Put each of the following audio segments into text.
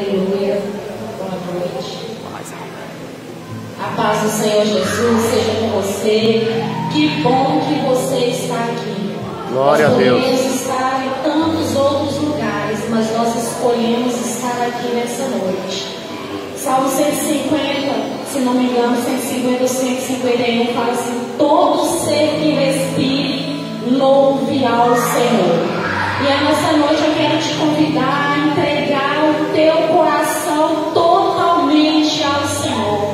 Aleluia. Boa noite. A paz do Senhor Jesus seja com você. Que bom que você está aqui. Glória a Deus. Nós podemos estar em tantos outros lugares, mas nós escolhemos estar aqui nessa noite. Salmo 150, se não me engano, 150 ou 151, fala assim: todo ser que respire, louve ao Senhor. E a nossa noite eu quero te convidar a entregar o teu coração totalmente ao Senhor.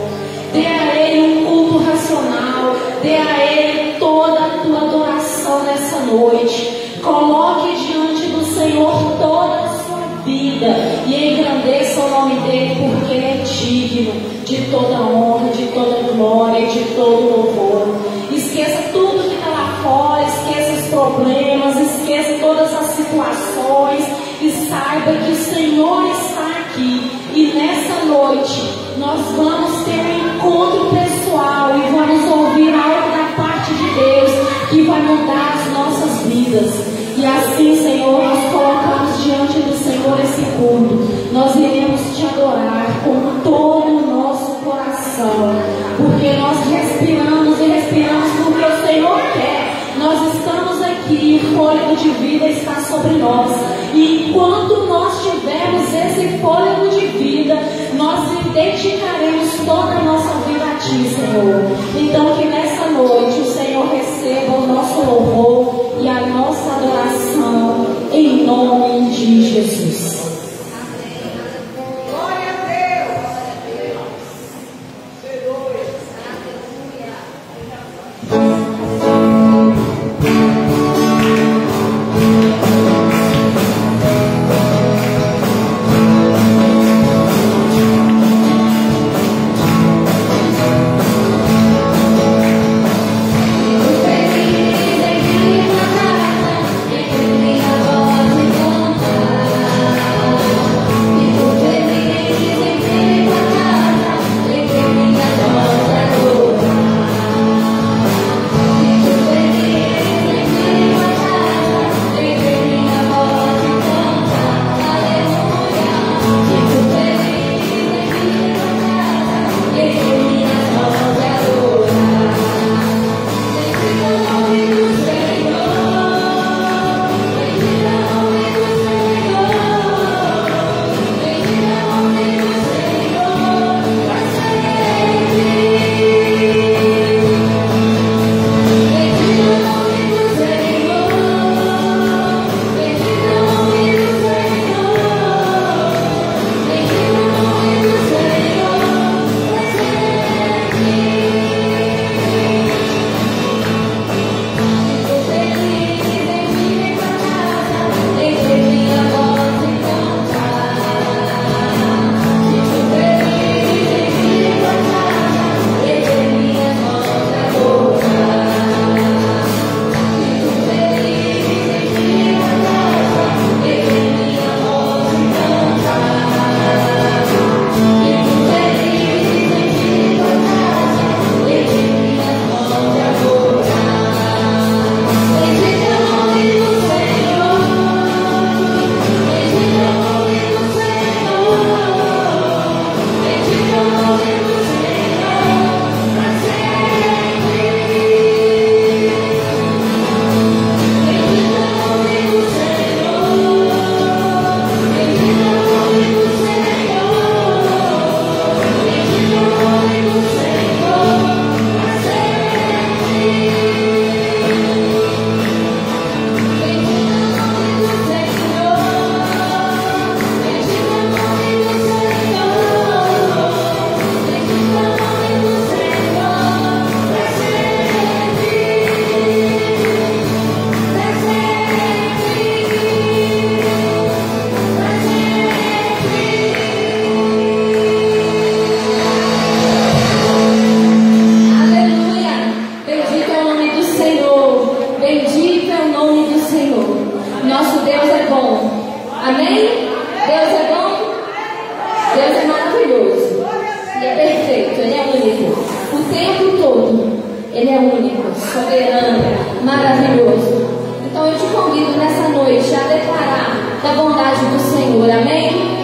Dê a Ele um culto racional, dê a Ele toda a tua adoração nessa noite. Coloque diante do Senhor toda a sua vida e engrandeça o nome dEle, porque Ele é digno de toda honra, de toda glória e de todo louvor. Esqueça tudo que está lá fora, esqueça os problemas, esqueça todas as situações e saiba que o Senhor está aqui. E nessa noite nós vamos ter um encontro pessoal e vamos ouvir algo da parte de Deus que vai mudar as nossas vidas. E assim, Senhor, nós colocamos diante do Senhor esse culto. Nós iremos te adorar com todo o nosso coração, porque nós respiramos e respiramos porque o Senhor quer. Nós estamos aqui e o fôlego de vida está sobre nós. E enquanto nós tivermos esse fôlego de vida, nós dedicaremos toda a nossa vida a Ti, Senhor. Então que nessa noite o Senhor receba o nosso louvor e a nossa adoração em nome de Jesus. Glória a Deus. Ele é único, soberano, maravilhoso. Então eu te convido nessa noite a declarar da bondade do Senhor, amém?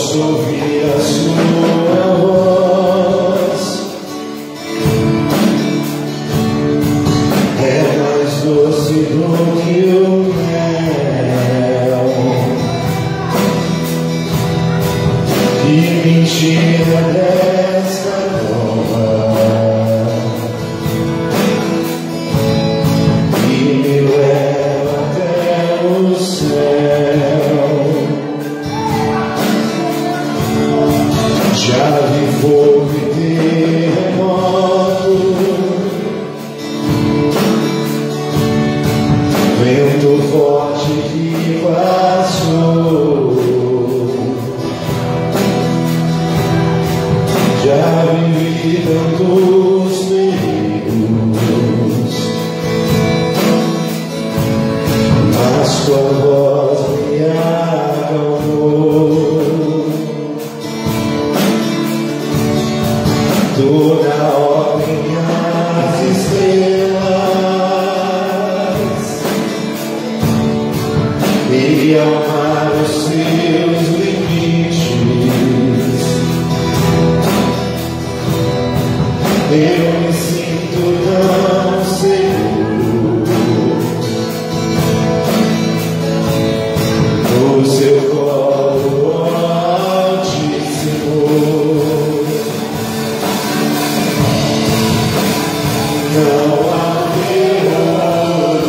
posso ouvir a sua voz. É mais doce do que o mel, que mentira desta nova, que me leva até o céu. Já vi fogo e terremoto, vento forte que passou. Já vivi tantos perigos, mas tua voz me acalmou. Toda ordem as estrelas e amar os seus limites. Eu me sinto tão seguro no seu colo altíssimo. Não há terrores,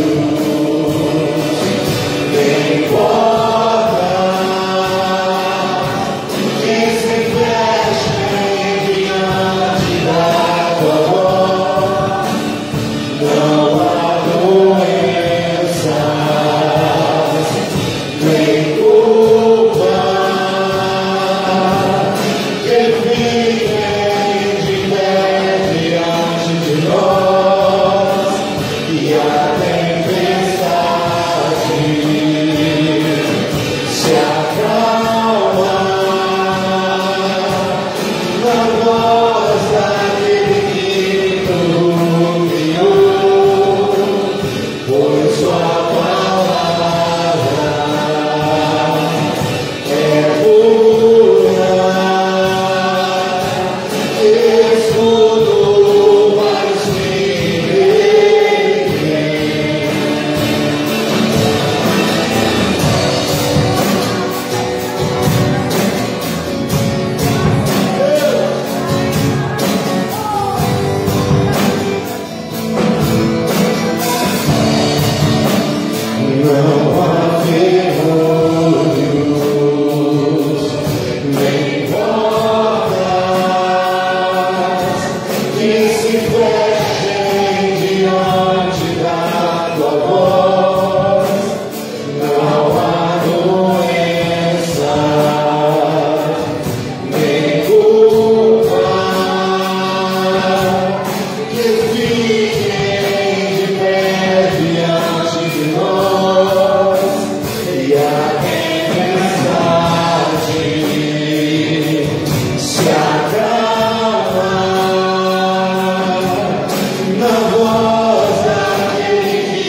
nem porta que se fechem diante da tua voz. Não há doença, nem culpa que fiquem de pé diante de nós. E a tempestade se acalma na voz daquele que tudo criou, pois sua palavra é pura, escudo para os que creem. Não há ferrolhos, nem portas que se fechem diante da tua voz. Não há doença, nem culpa que fiquem de pé diante de nós. E a tempestade se acalma na voz daquele que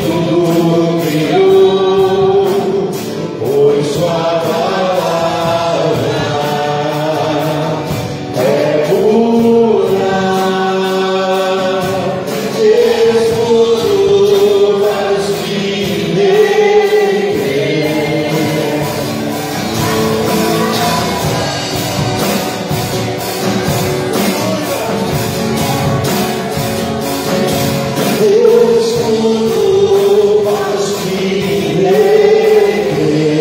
tudo criou, pois sua palavra é pura, escudo para os que nele creem. Escudo para os que nele creem.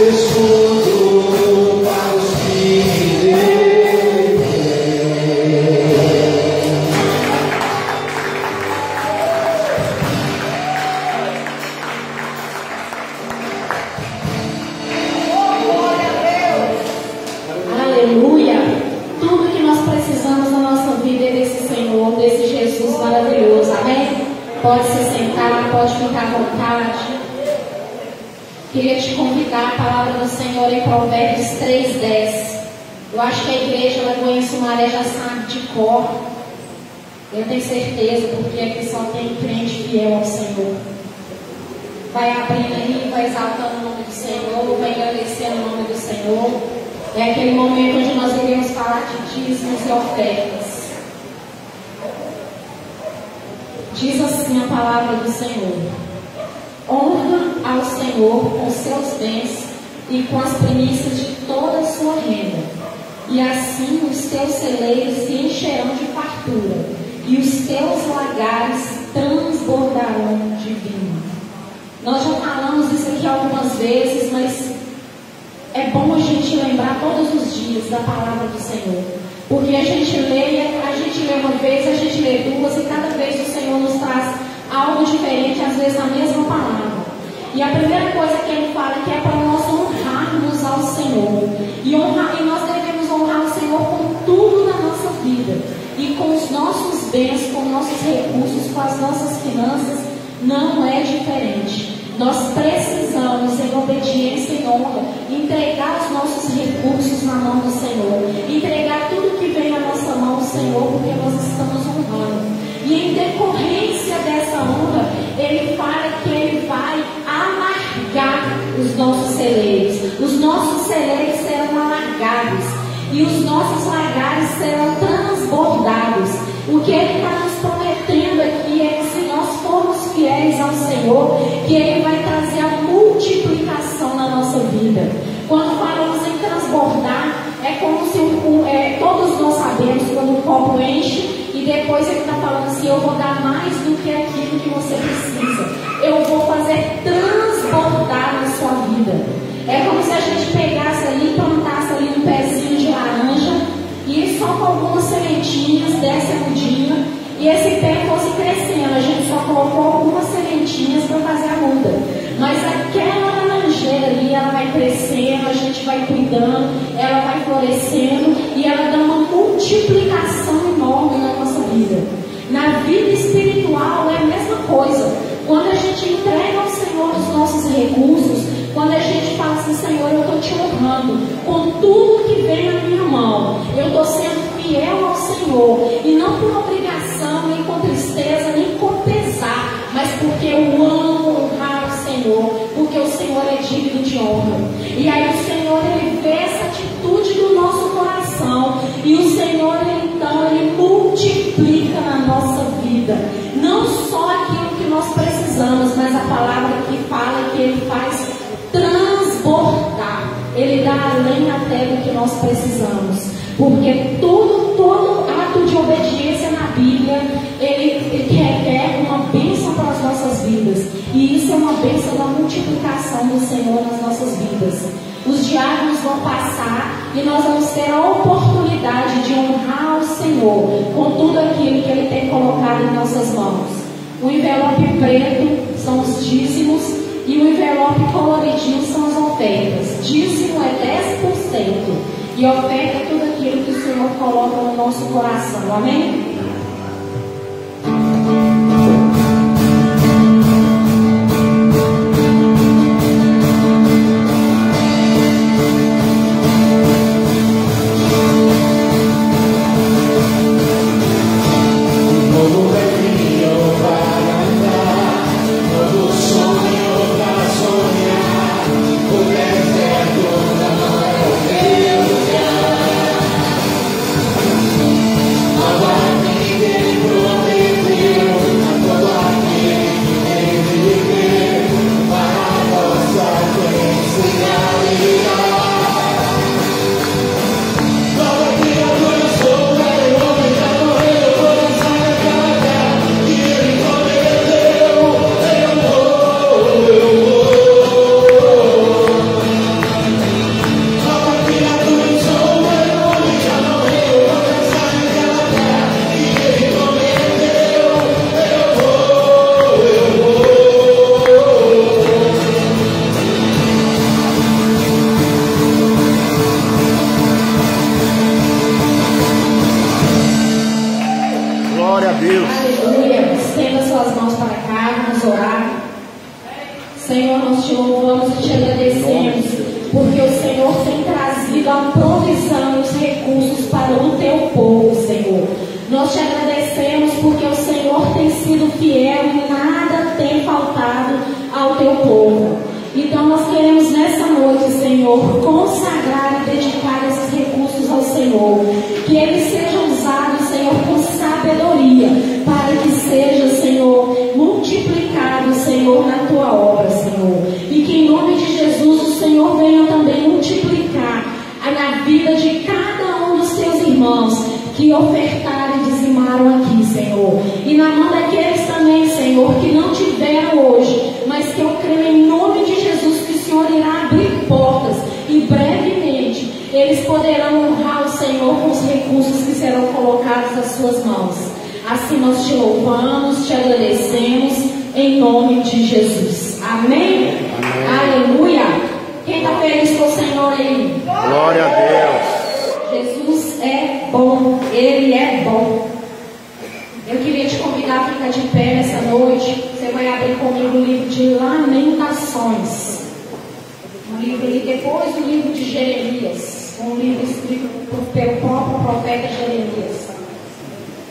Escudo para os que nele creem. Aleluia! Tudo que nós precisamos na nossa vida é desse Senhor, desse Jesus maravilhoso. Amém? Pode se sentar, pode ficar à vontade. Queria te convidar a palavra do Senhor em Provérbios 3:10. Eu acho que a igreja ela conhece uma, já sabe de cor. Eu tenho certeza, porque aqui só tem crente fiel ao Senhor. Vai abrindo aí, vai exaltando o nome do Senhor, vai agradecendo o nome do Senhor. É aquele momento onde nós iremos falar de dízimos e ofertas. Diz assim a palavra do Senhor: honra ao Senhor com seus bens e com as primícias de toda a sua renda, e assim os teus celeiros se encherão de fartura, e os teus lagares transbordarão de vinho. Nós já falamos isso aqui algumas vezes, mas é bom a gente lembrar todos os dias da palavra do Senhor. Porque a gente lê uma vez, a gente lê duas, e cada vez o Senhor nos traz algo diferente, às vezes a mesma palavra. E a primeira coisa que Ele fala que é para nós honrarmos ao Senhor. E nós devemos honrar o Senhor com tudo na nossa vida. E com os nossos bens, com os nossos recursos, com as nossas finanças, não é diferente. Nós precisamos, em obediência e honra, entregar os nossos recursos na mão do Senhor. Entregar tudo que vem na nossa mão ao Senhor, porque nós estamos honrando. E em decorrência dessa honra, Ele fala que Ele vai alargar os nossos celeiros. Os nossos celeiros serão alargados. E os nossos lagares serão transbordados. O que Ele está nos prometendo aqui é que, se nós formos fiéis ao Senhor, que Ele vai trazer a multiplicação na nossa vida. Quando falamos em transbordar, é como se todos nós sabemos quando o copo enche e depois Ele está falando assim: eu vou dar mais do que aquilo que você precisa. Eu vou fazer transbordar na sua vida. É como se a gente pegasse ali e plantasse ali um pezinho de laranja e só com algumas sementinhas desse a mudinha, e esse pé fosse crescendo. A gente só colocou algumas sementinhas para fazer a muda, mas aquela laranjeira ali, ela vai crescendo, a gente vai cuidando, ela vai florescendo e ela dá uma multiplicação enorme na nossa vida. Na vida espiritual é a mesma coisa. Quando a gente entrega ao Senhor os nossos recursos, quando a gente fala assim: Senhor, eu estou te honrando com tudo que vem na minha mão, eu estou sendo fiel ao Senhor, e não por obrigação, nem com tristeza, nem com pesar, mas porque eu amo honrar o Senhor, porque o Senhor é digno de honra. E aí o Senhor, Ele vê essa atitude do nosso coração, e o Senhor, então, Ele multiplica na nossa vida, não só aquilo que nós precisamos, mas a palavra que fala que Ele faz transbordar. Ele dá além até do que nós precisamos. Porque todo ato de obediência na Bíblia, ele requer uma bênção para as nossas vidas. E isso é uma bênção da multiplicação do Senhor nas nossas vidas. Os diáconos vão passar e nós vamos ter a oportunidade de honrar o Senhor com tudo aquilo que Ele tem colocado em nossas mãos. O envelope preto são os dízimos, e o envelope coloridinho são as ofertas. Dízimo é 10%. E oferta é tudo aquilo que o Senhor coloca no nosso coração. Amém? Senhor, nós te louvamos e te agradecemos, porque o Senhor tem trazido a provisão e os recursos para o teu povo, Senhor. Nós te agradecemos porque sido fiel e nada tem faltado ao teu povo. Então nós queremos nessa noite, Senhor, consagrar e dedicar esses recursos ao Senhor. Que eles sejam usados, Senhor, com sabedoria, para que seja, Senhor, multiplicado, Senhor, na tua obra, Senhor. E que em nome de Jesus o Senhor venha também multiplicar na vida de cada um dos teus irmãos que ofertaram e dizimaram aqui, Senhor. E na mão daqueles também, Senhor, que não tiveram hoje, mas que eu creio em nome de Jesus que o Senhor irá abrir portas e brevemente eles poderão honrar o Senhor com os recursos que serão colocados nas suas mãos. Assim nós te louvamos, te agradecemos em nome de Jesus. Amém? Amém. Aleluia. Quem está feliz com o Senhor aí? Glória a Deus. Jesus é bom, Ele é bom. Eu queria te convidar a ficar de pé nessa noite. Você vai abrir comigo o livro de Lamentações. Um livro ali depois do livro de Jeremias. Um livro escrito pelo próprio profeta Jeremias.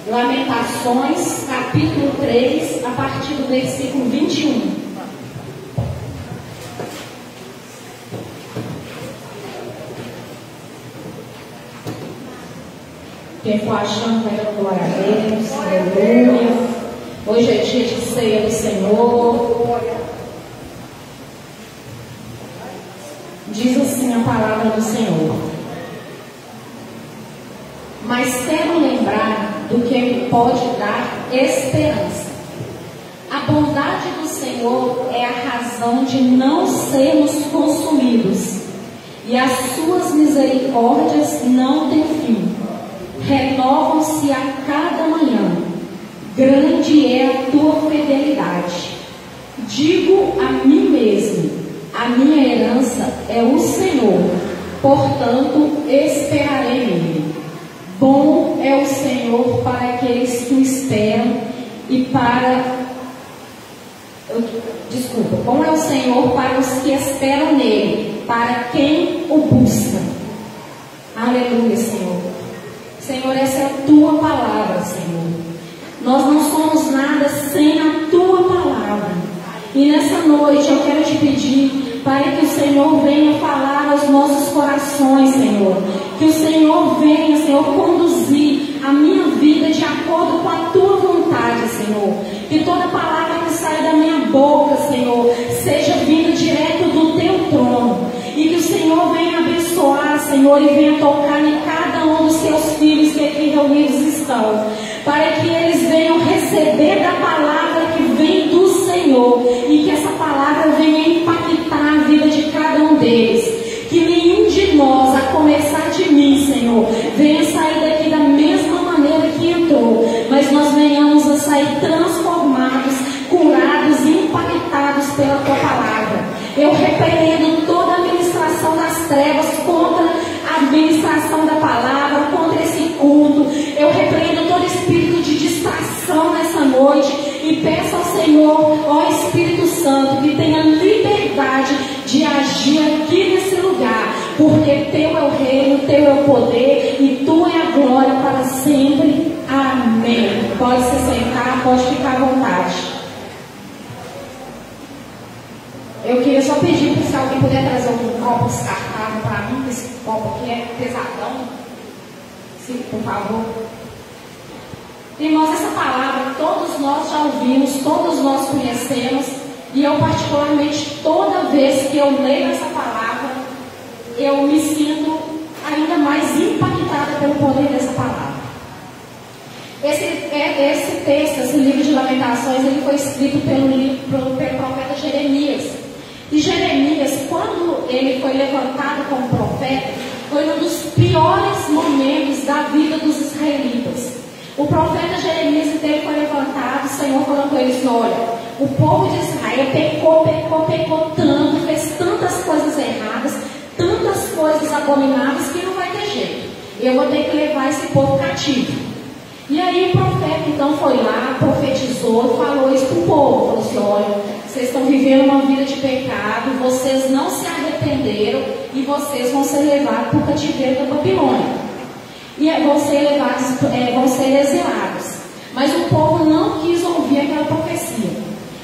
Lamentações, capítulo 3, a partir do versículo 21. Quem for achando, vai dar glória a Deus, aleluia. Hoje é dia de ceia do Senhor. Diz assim a palavra do Senhor: mas quero lembrar do que me pode dar esperança. A bondade do Senhor é a razão de não sermos consumidos, e as suas misericórdias não têm fim. Renovam-se a cada manhã. Grande é a tua fidelidade. Digo a mim mesmo: a minha herança é o Senhor, portanto esperarei nele. Bom é o Senhor para aqueles que o esperam e bom é o Senhor para os que esperam nele, para quem o busca. Aleluia, Senhor. Senhor, essa é a tua palavra, Senhor. Nós não somos nada sem a tua palavra. E nessa noite eu quero te pedir para que o Senhor venha falar aos nossos corações, Senhor. Que o Senhor venha, Senhor, conduzir a minha vida de acordo com a tua vontade, Senhor. Que toda palavra que sai da minha boca, Senhor, seja vinda direto do teu trono. E que o Senhor venha abençoar, Senhor, e venha tocar em cada um dos teus filhos que aqui reunidos estão, para que eles venham receber da palavra que vem do Senhor, e que essa palavra venha impactar a vida de cada um deles. Que nenhum de nós, a começar de mim, Senhor, venha sair daqui da mesma maneira que entrou, mas nós venhamos a sair transformados, curados e impactados pela tua palavra. Eu repreendo toda a administração das trevas contra a administração da palavra, contra esse culto. Eu repreendo todo espírito de distração nessa noite e peço ao Senhor, ó Espírito Santo, que tenha liberdade de agir aqui nesse lugar, porque teu é o reino, teu é o poder e tua é a glória para sempre. Amém. Pode se sentar, pode ficar à vontade. Eu queria só pedir para se alguém puder trazer um copo descartável para mim, esse copo aqui é pesadão. Sim, por favor. Irmãos, essa palavra todos nós já ouvimos, todos nós conhecemos, e eu particularmente, toda vez que eu leio essa palavra, eu me sinto ainda mais impactada pelo poder dessa palavra. Esse texto, esse livro de Lamentações, ele foi escrito pelo profeta Jeremias. E Jeremias, quando ele foi levantado como profeta, foi um dos piores momentos da vida dos israelitas. O profeta Jeremias, então, ele foi levantado, o Senhor falando com eles: olha, o povo de Israel pecou tanto, fez tantas coisas erradas, tantas coisas abomináveis, que não vai ter jeito. Eu vou ter que levar esse povo cativo. E aí o profeta então foi lá, profetizou, falou isso para o povo, falou assim: olha, vocês estão vivendo uma vida de pecado, vocês não se arrependeram e vocês vão ser levados para o cativeiro da Babilônia. E vão ser levados, vão ser exilados. Mas o povo não quis ouvir aquela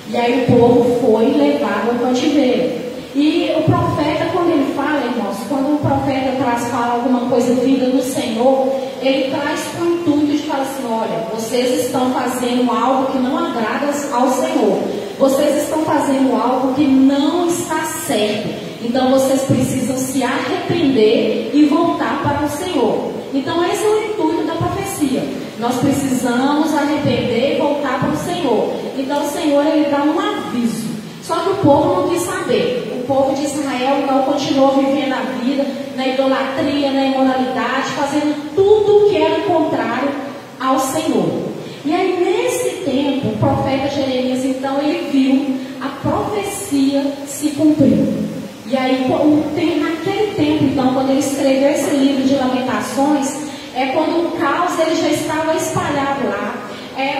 E aí o povo foi levado ao cativeiro. E o profeta, quando ele fala, irmãos, quando o profeta fala alguma coisa vinda do Senhor, ele traz com o intuito de falar assim: olha, vocês estão fazendo algo que não agrada ao Senhor, vocês estão fazendo algo que não está certo, então vocês precisam se arrepender e voltar para o Senhor. Então esse é o intuito da profecia. Nós precisamos arrepender e voltar para o Senhor. Então o Senhor, ele dá um aviso. Só que o povo não quis saber. O povo de Israel então continuou vivendo a vida na idolatria, na imoralidade, fazendo tudo o que era contrário ao Senhor. E aí nesse tempo, o profeta Jeremias então ele viu a profecia se cumprir. E aí naquele tempo então, quando ele escreveu esse livro de Lamentações, é quando o caos ele já estava espalhado lá.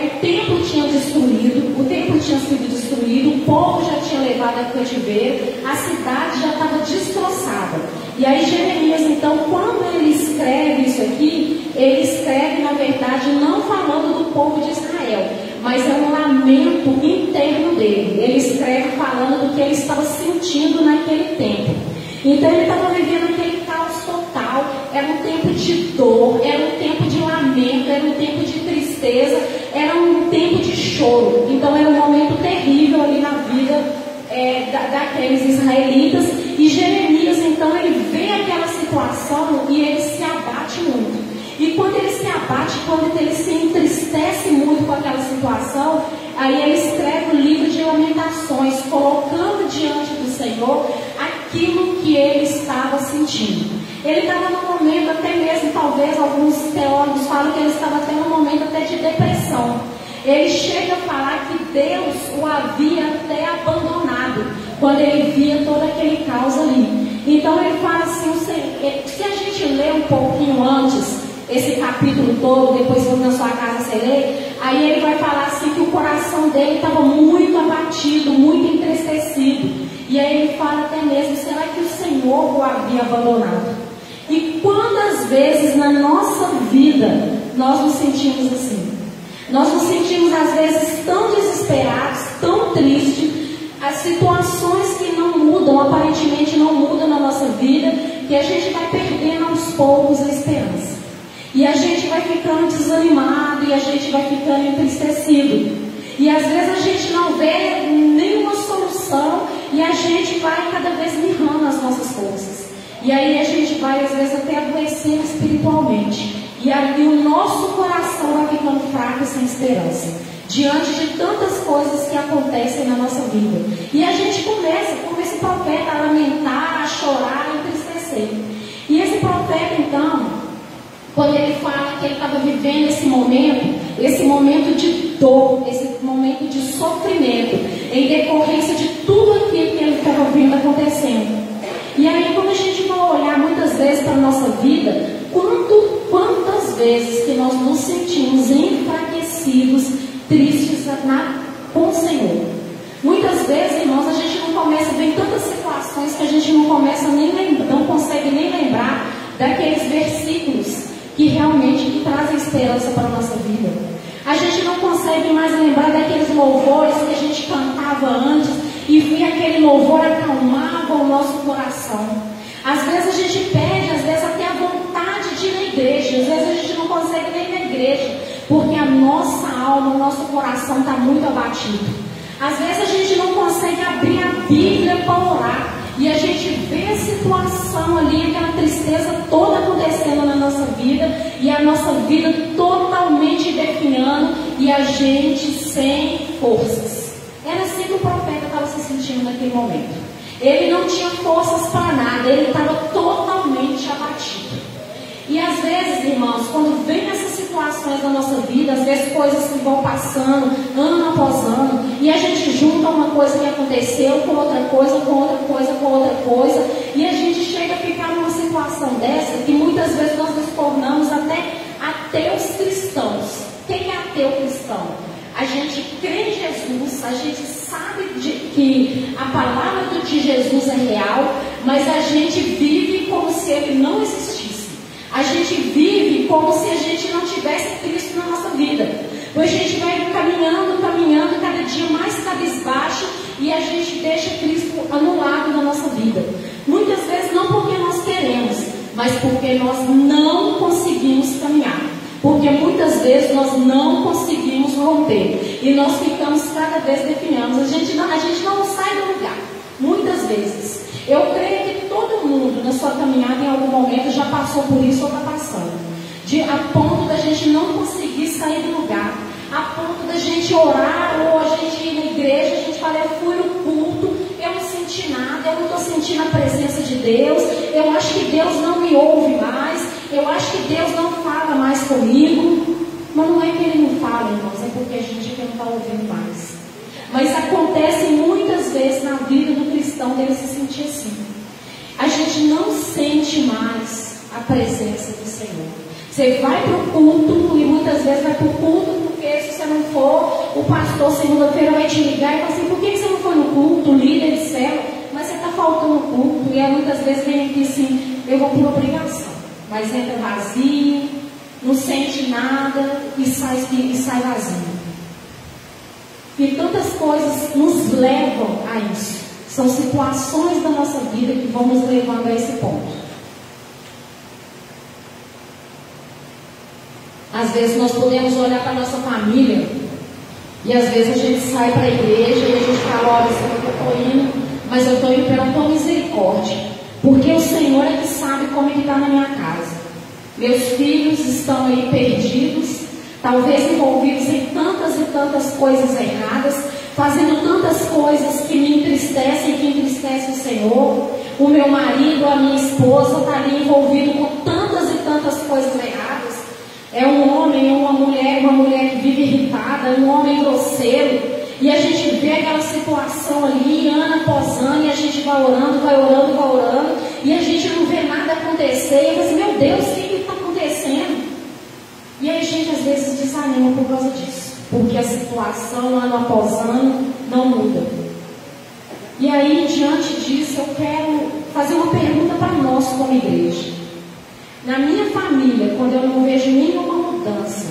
O templo tinha sido destruído, o povo já tinha levado a cativeiro, a cidade já estava destroçada. E aí Jeremias, então, quando ele escreve isso aqui, ele escreve, na verdade, não falando do povo de Israel, mas é um lamento interno dele. Ele escreve falando do que ele estava sentindo naquele tempo. Então ele estava vivendo aquele caos total, era um tempo de dor, era um tempo de lamento, era um tempo de tristeza, era um tempo de choro. Então era um momento terrível ali na vida daqueles israelitas. E Jeremias, então, ele vê aquela situação e ele se abate muito. E quando ele se abate, quando ele se entristece muito com aquela situação, aí ele escreve o livro de Lamentações, colocando diante do Senhor aquilo que ele estava sentindo. Ele estava num momento até mesmo, talvez alguns teólogos falam que ele estava até num momento até de depressão. Ele chega a falar que Deus o havia até abandonado, quando ele via todo aquele caos ali. Então ele fala assim, se a gente ler um pouquinho antes, esse capítulo todo, depois na sua casa você lê, aí ele vai falar assim que o coração dele estava muito abatido, muito entristecido. E aí ele fala até mesmo, será que o Senhor o havia abandonado? E quantas vezes na nossa vida nós nos sentimos assim? Nós nos sentimos às vezes tão desesperados, tão tristes, as situações que não mudam, aparentemente não mudam na nossa vida, que a gente vai perdendo aos poucos a esperança. E a gente vai ficando desanimado, e a gente vai ficando entristecido. E às vezes a gente não vê nenhuma solução, e a gente vai cada vez mirrando as nossas forças. E aí a gente vai às vezes até adoecendo espiritualmente. E aí o nosso coração vai ficando fraco e sem esperança, diante de tantas coisas que acontecem na nossa vida. E a gente começa, como esse profeta, a lamentar, a chorar, a entristecer. E esse profeta então, quando ele fala que ele estava vivendo esse momento de dor, esse momento de sofrimento, em decorrência de tudo aquilo que ele estava vendo acontecendo. E aí quando a gente vai olhar muitas vezes para a nossa vida, quantas vezes que nós nos sentimos enfraquecidos, tristes com o Senhor. Muitas vezes, irmãos, a gente não começa a ver tantas situações que a gente não consegue nem lembrar daqueles versículos que realmente trazem esperança para a nossa vida. A gente não consegue mais lembrar daqueles louvores que a gente cantava antes e via aquele louvor acalmava o nosso coração. Às vezes a gente perde, às vezes até a vontade de ir na igreja, às vezes a gente não consegue nem ir na igreja, porque a nossa alma, o nosso coração está muito abatido. Às vezes a gente não consegue abrir a Bíblia para orar, e a gente vê a situação ali, aquela tristeza toda acontecendo na nossa vida, e a nossa vida totalmente definhando, e a gente sem forças. Era assim que o profeta estava se sentindo naquele momento. Ele não tinha forças para nada, ele estava totalmente abatido. E às vezes, irmãos, quando vem essas situações na nossa vida, às vezes coisas que vão passando, ano após ano, e a gente junta uma coisa que aconteceu com outra coisa, com outra coisa, com outra coisa, e a gente chega a ficar numa situação dessa, que muitas vezes nós nos tornamos até ateus cristãos. Quem é ateu cristão? A gente crê em Jesus, a gente sabe que a palavra de Jesus é real, mas a gente vive como se ele não existisse. A gente vive como se a gente não tivesse Cristo na nossa vida. Pois a gente vai caminhando, cada cada dia mais cabisbaixo e a gente deixa Cristo anulado na nossa vida. Muitas vezes não porque nós queremos, mas porque nós não conseguimos caminhar. Porque muitas vezes nós não conseguimos romper e nós ficamos cada vez definhando. A gente não sai do lugar, muitas vezes. Eu creio que todo mundo na sua caminhada em algum momento já passou por isso ou está passando. A ponto da gente não conseguir sair do lugar, a ponto da gente orar ou a gente ir na igreja, a gente fala, eu fui no culto, eu não senti nada, eu não estou sentindo a presença de Deus, eu acho que Deus não me ouve mais, eu acho que Deus não fala mais comigo. Mas não é que Ele não fala, irmãos, é porque a gente não está ouvindo mais. Mas acontece muitas vezes na vida do cristão dele se sentir assim. A gente não sente mais a presença do Senhor. Você vai para o culto e muitas vezes vai para o culto porque se você não for, o pastor segunda-feira vai te ligar e fala assim, por que você não foi no culto, líder de célula? Mas você está faltando o culto. E aí muitas vezes vem aqui assim, eu vou por obrigação. Mas entra vazio, não sente nada e sai vazio. E tantas coisas nos levam a isso. São situações da nossa vida que vão nos levando a esse ponto. Às vezes nós podemos olhar para a nossa família e às vezes a gente sai para a igreja e a gente fala, olha, Senhor, eu estou indo, mas eu estou indo pela tua misericórdia, porque o Senhor é que sabe como Ele está na minha casa. Meus filhos estão aí perdidos, talvez envolvidos em tantas e tantas coisas erradas, fazendo tantas coisas que me entristecem, que entristecem o Senhor. O meu marido, a minha esposa está ali envolvido com tantas e tantas coisas erradas. É um homem, é uma mulher que vive irritada, um homem grosseiro. E a gente vê aquela situação ali, ano após ano, e a gente vai orando, e a gente não vê nada acontecer. E eu falo assim, meu Deus, o que está acontecendo? E aí a gente às vezes desanima por causa disso, porque a situação ano após ano não muda. E aí, diante disso, eu quero fazer uma pergunta para nós como igreja. Na minha família, quando eu não vejo nenhuma mudança,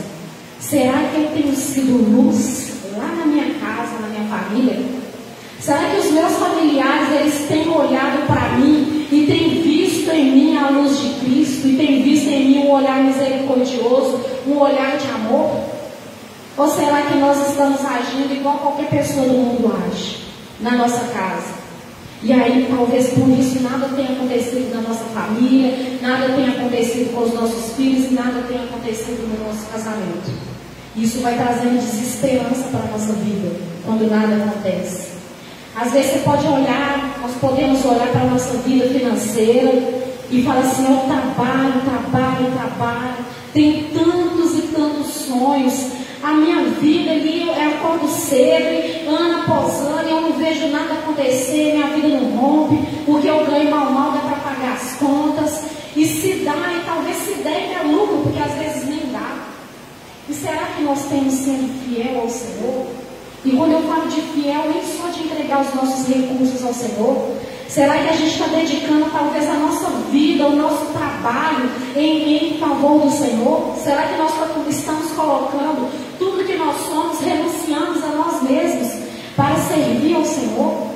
será que eu tenho sido luz lá na minha casa, na minha família? Será que os meus familiares, eles têm olhado para mim e têm visto em mim a luz de Cristo e têm visto em mim um olhar misericordioso, um olhar de amor? Ou será que nós estamos agindo igual qualquer pessoa do mundo age, na nossa casa? E aí, talvez por isso, nada tenha acontecido na nossa família, nada tenha acontecido com os nossos filhos, nada tenha acontecido no nosso casamento. Isso vai trazendo desesperança para a nossa vida, quando nada acontece. Às vezes você pode olhar, nós podemos olhar para a nossa vida financeira e falar assim, eu trabalho, tenho tantos e tantos sonhos, a minha vida ali, eu acordo cedo, ano após ano, eu não vejo nada acontecer, minha vida não rompe, porque eu ganho mal, dá para pagar as contas, e se dá, e talvez se der é lucro, porque às vezes nem dá. E será que nós temos sendo fiel ao Senhor? E quando eu falo de fiel, nem só de entregar os nossos recursos ao Senhor, será que a gente está dedicando talvez a nossa vida, o nosso trabalho em favor do Senhor? Será que nós estamos colocando tudo que nós somos, renunciamos a nós mesmos para servir ao Senhor?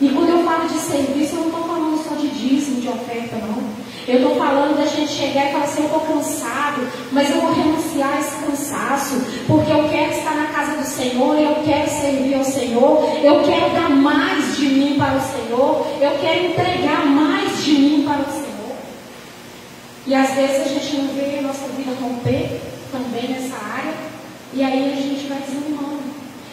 E quando eu falo de serviço, eu não estou falando só de dízimo, de oferta, não. Eu estou falando da gente chegar e falar assim, eu estou cansado, mas eu vou renunciar a esse cansaço, porque eu quero estar na casa do Senhor, eu quero servir ao Senhor, eu quero dar mais de mim para o Senhor, eu quero entregar mais de mim para o Senhor. E às vezes a gente não vê a nossa vida romper também nessa área, e aí a gente vai desanimando.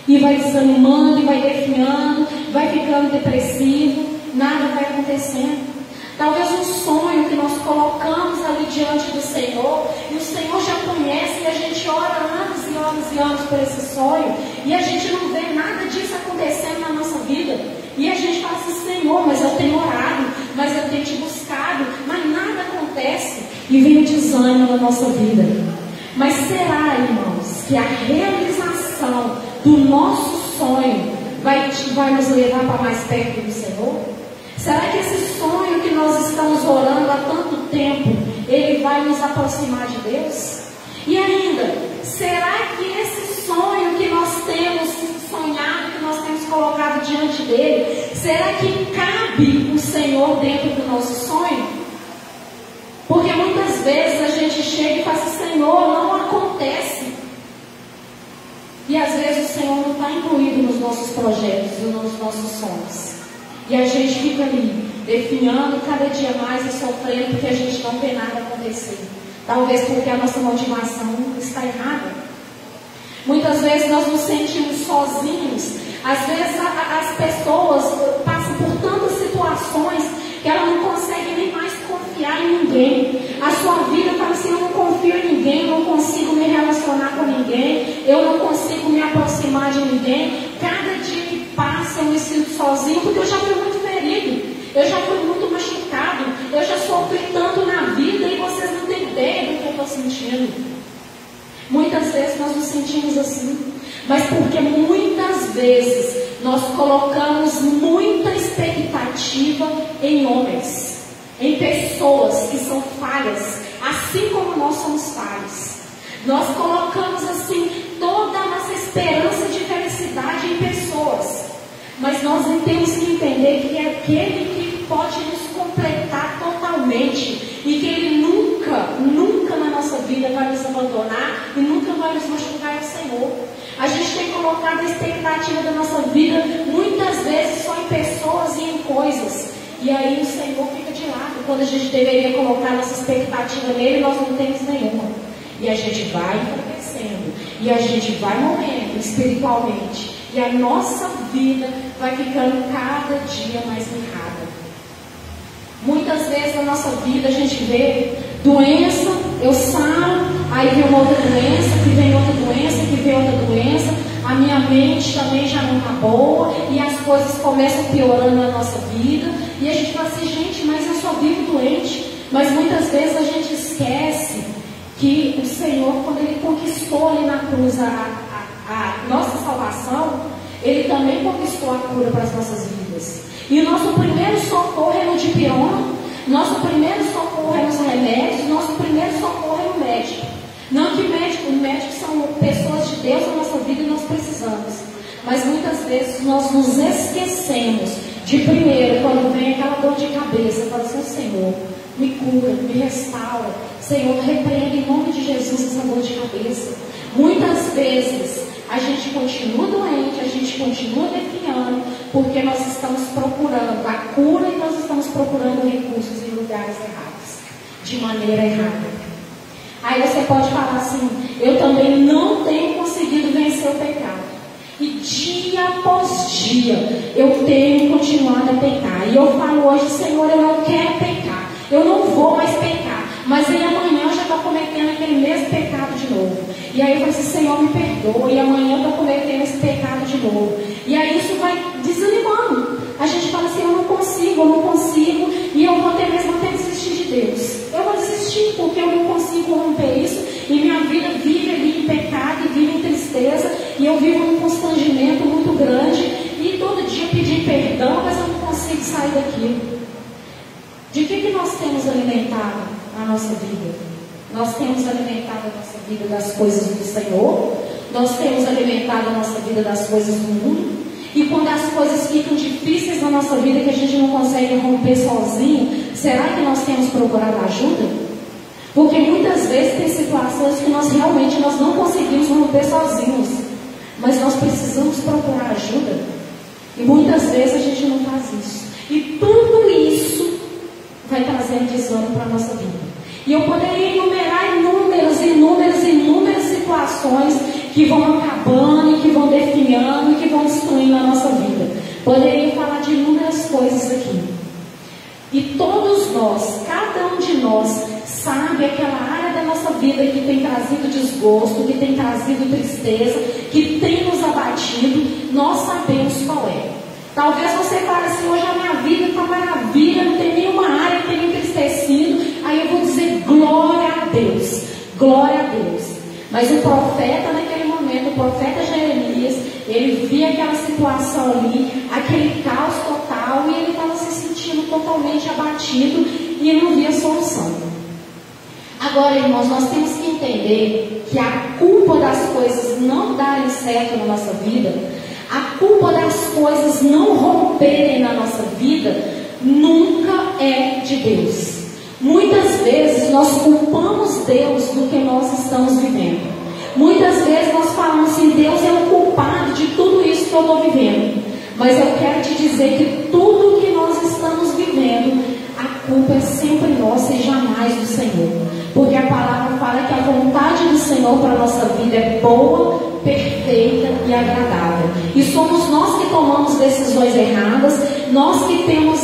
E vai desanimando, e vai definhando, vai ficando depressivo, nada vai acontecendo. Talvez um sonho que nós colocamos ali diante do Senhor, e o Senhor já conhece, e a gente ora anos e anos e anos por esse sonho, e a gente não vê nada disso acontecendo na nossa vida. E a gente fala assim, Senhor, mas eu tenho orado, mas eu tenho te buscado, mas nada acontece, e vem o desânimo na nossa vida. Mas será, irmãos, que a realização do nosso sonho vai nos levar para mais perto do Senhor? Será que esse sonho que nós estamos orando há tanto tempo, ele vai nos aproximar de Deus? E ainda, será que esse sonho que nós temos sonhado, dele, será que cabe o Senhor dentro do nosso sonho? Porque muitas vezes a gente chega e fala assim, Senhor, não acontece. E às vezes o Senhor não está incluído nos nossos projetos e nos nossos sonhos. E a gente fica ali, definhando cada dia mais e sofrendo porque a gente não vê nada acontecer. Talvez porque a nossa motivação está errada. Muitas vezes nós nos sentimos sozinhos. Às vezes as pessoas passam por tantas situações que ela não consegue nem mais confiar em ninguém. A sua vida fala assim, eu não confio em ninguém, eu não consigo me relacionar com ninguém, eu não consigo me aproximar de ninguém. Cada dia que passa eu me sinto sozinho, porque eu já fui muito ferido, eu já fui muito machucado, eu já sofri tanto na vida e vocês não têm ideia do que eu estou sentindo. Muitas vezes nós nos sentimos assim, mas porque muitas vezes nós colocamos muita expectativa em homens, em pessoas que são falhas, assim como nós somos falhos. Nós colocamos assim toda a nossa esperança de felicidade em pessoas, mas nós temos que entender que é aquele que pode nos completar totalmente e que ele nunca na nossa vida vai nos abandonar e nunca vai nos machucar, é o Senhor. A gente tem colocado a expectativa da nossa vida muitas vezes só em pessoas e em coisas, e aí o Senhor fica de lado. Quando a gente deveria colocar nossa expectativa nele, nós não temos nenhuma, e a gente vai enfraquecendo e a gente vai morrendo espiritualmente, e a nossa vida vai ficando cada dia mais mirrada. Muitas vezes na nossa vida a gente vê doença, eu saro, aí vem uma outra doença, que vem outra doença, que vem outra doença, a minha mente também já não está boa, e as coisas começam piorando na nossa vida, e a gente fala assim, gente, mas eu só vivo doente. Mas muitas vezes a gente esquece que o Senhor, quando Ele conquistou ali na cruz a nossa salvação, Ele também conquistou a cura para as nossas vidas. E o nosso primeiro socorro é no dipirona, nosso primeiro socorro é nos remédios, nosso primeiro socorro é no médico. Não que médicos são pessoas de Deus na nossa vida e nós precisamos. Mas muitas vezes nós nos esquecemos de primeiro, quando vem aquela dor de cabeça, fala assim, Senhor, me cura, me restaura. Senhor, repreenda em nome de Jesus essa dor de cabeça. Muitas vezes a gente continua doente, a gente continua definhando, porque nós estamos procurando a cura e nós estamos procurando recursos em lugares errados, de maneira errada. Aí você pode falar assim, eu também não tenho conseguido vencer o pecado. E dia após dia eu tenho continuado a pecar. E eu falo hoje, Senhor, eu não quero pecar, eu não vou mais pecar. Mas aí amanhã eu já estou cometendo aquele mesmo pecado de novo. E aí eu falo assim, Senhor, me perdoa. E amanhã eu estou cometendo esse pecado de novo. E aí isso vai desanimando. A gente fala assim, eu não consigo. E eu vou até mesmo desistir de Deus. Eu vou desistir porque eu não consigo romper isso. E minha vida vive ali em pecado e vive em tristeza. E eu vivo num constrangimento muito grande. E todo dia pedir perdão, mas eu não consigo sair daquilo. De que nós temos alimentado a nossa vida? Nós temos alimentado a nossa vida das coisas do Senhor, nós temos alimentado a nossa vida das coisas do mundo, e quando as coisas ficam difíceis na nossa vida, que a gente não consegue romper sozinho, será que nós temos procurado ajuda? Porque muitas vezes tem situações que nós realmente não conseguimos romper sozinhos, mas nós precisamos procurar ajuda, e muitas vezes a gente não faz isso, e tudo isso vai trazendo desânimo para a nossa vida. E eu poderia enumerar inúmeras situações que vão acabando e que vão definhando e que vão destruindo a nossa vida. Poderia falar de inúmeras coisas aqui. E todos nós, cada um de nós, sabe aquela área da nossa vida que tem trazido desgosto, que tem trazido tristeza, que tem nos abatido. Nós sabemos qual é. Talvez você fale assim, hoje a minha vida está maravilha, não tem nenhuma área que tenha entristecido. Aí eu vou dizer, glória a Deus, glória a Deus. Mas o profeta naquele momento, o profeta Jeremias, ele via aquela situação ali, aquele caos total, e ele estava se sentindo totalmente abatido, e ele não via solução. Agora, irmãos, nós temos que entender que a culpa das coisas não darem certo na nossa vida, A culpa das coisas não romperem na nossa vida nunca é de Deus. Muitas vezes nós culpamos Deus do que nós estamos vivendo. Muitas vezes nós falamos assim: Deus é o culpado de tudo isso que eu estou vivendo. Mas eu quero te dizer que tudo que nós estamos vivendo, a culpa é sempre nossa e jamais do Senhor. Porque a palavra fala que a vontade do Senhor para a nossa vida é boa, perfeita e agradável. E somos nós que tomamos decisões erradas, nós que temos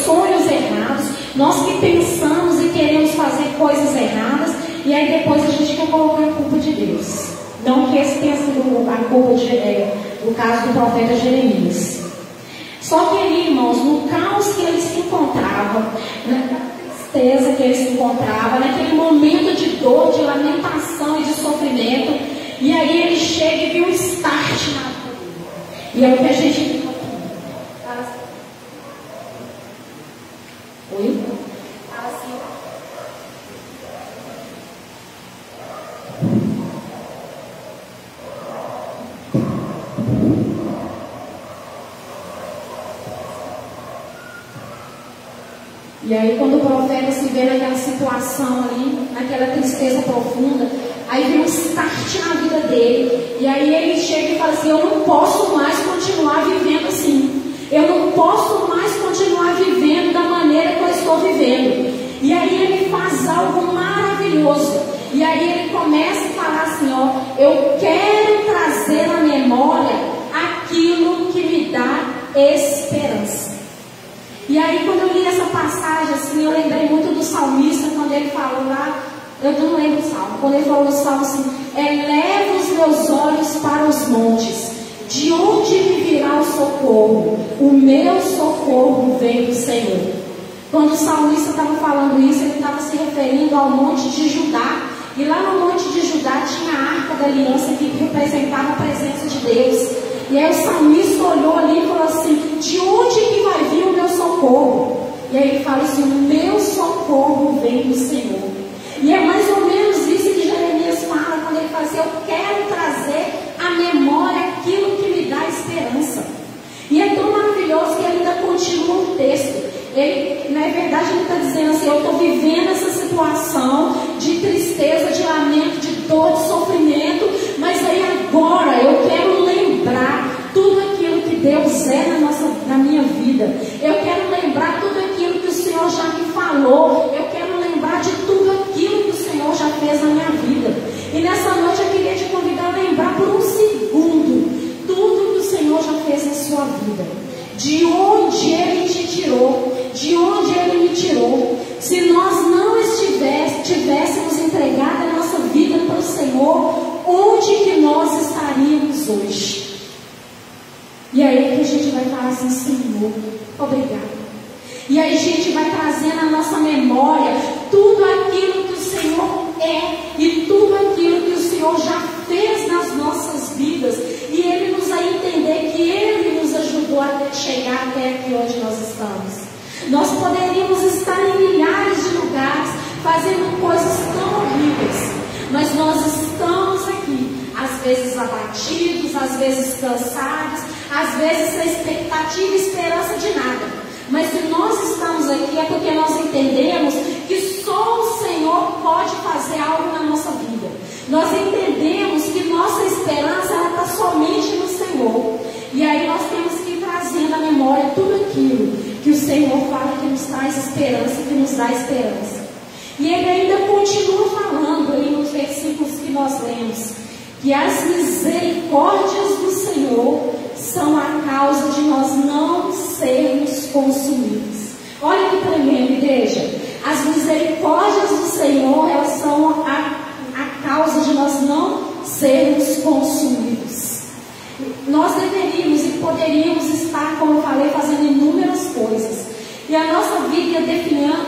sonhos errados, nós que pensamos e queremos fazer coisas erradas, e aí depois a gente quer colocar a culpa de Deus. Não que esse tenha sido a culpa do caso do profeta Jeremias. Só que aí, irmãos, no caos que ele se encontrava, na tristeza que ele se encontrava, naquele momento de dor, de lamentação e de sofrimento, e aí ele chega e viu um start na vida dele. E é o que a gente viu aqui. Oi? Fala assim. E aí quando o profeta se vê naquela situação ali, naquela tristeza profunda, aí vem um start na vida dele. E aí ele chega e fala assim: eu não posso mais continuar vivendo assim. Eu não posso mais continuar vivendo da maneira que eu estou vivendo. E aí ele faz algo maravilhoso. E aí ele começa a falar assim: ó, eu quero trazer à memória aquilo que me dá esperança. E aí quando eu li essa passagem assim, eu lembrei muito do salmista, quando ele falou lá, eu não lembro o salmo, quando ele falou no salmo assim: eleva os meus olhos para os montes, de onde me virá o socorro? O meu socorro vem do Senhor. Quando o salmista estava falando isso, ele estava se referindo ao monte de Judá. E lá no monte de Judá tinha a arca da aliança que representava a presença de Deus. E aí o salmista olhou ali e falou assim: de onde que vai vir o meu socorro? E aí ele fala assim: o meu socorro vem do Senhor. E é mais ou menos isso que Jeremias fala quando ele fala assim: eu quero trazer à memória aquilo que me dá esperança. E é tão maravilhoso que ele ainda continua o texto. Ele, na verdade, ele está dizendo assim: eu estou vivendo essa situação de tristeza, de lamento, de dor, de sofrimento, mas aí agora eu quero lembrar tudo aquilo que Deus é na minha vida. Eu quero lembrar tudo aquilo que o Senhor já me falou. Eu quero lembrar de tudo aquilo que o Senhor já fez na minha vida. E nessa noite eu queria te convidar a lembrar por um segundo tudo que o Senhor já fez na sua vida. De onde Ele te tirou, de onde Ele me tirou. Se nós não tivéssemos entregado a nossa vida para o Senhor, onde que nós estaríamos hoje? E aí que a gente vai falar assim: Senhor, obrigado. E aí a gente vai trazendo à nossa memória tudo aquilo que o Senhor é e tudo aquilo que o Senhor já fez nas nossas vidas. E Ele nos a entender que Ele nos ajudou a chegar até aqui onde nós estamos. Nós poderíamos estar em milhares de lugares fazendo coisas tão horríveis, mas nós estamos aqui, às vezes abatidos, às vezes cansados, às vezes sem expectativa e esperança de nada. Mas se nós estamos aqui é porque nós entendemos que só o Senhor pode fazer algo na nossa vida. Nós entendemos que nossa esperança está somente no Senhor. E aí nós temos que ir trazendo à memória tudo aquilo que o Senhor fala que nos traz esperança, que nos dá esperança. E Ele ainda continua falando aí nos versículos que nós lemos, que as misericórdias do Senhor são a causa de nós não sermos consumidos. Olha que tremendo, igreja. As misericórdias do Senhor, elas são a causa de nós não sermos consumidos. Nós deveríamos e poderíamos estar, como eu falei, fazendo inúmeras coisas. E a nossa vida ia definhando.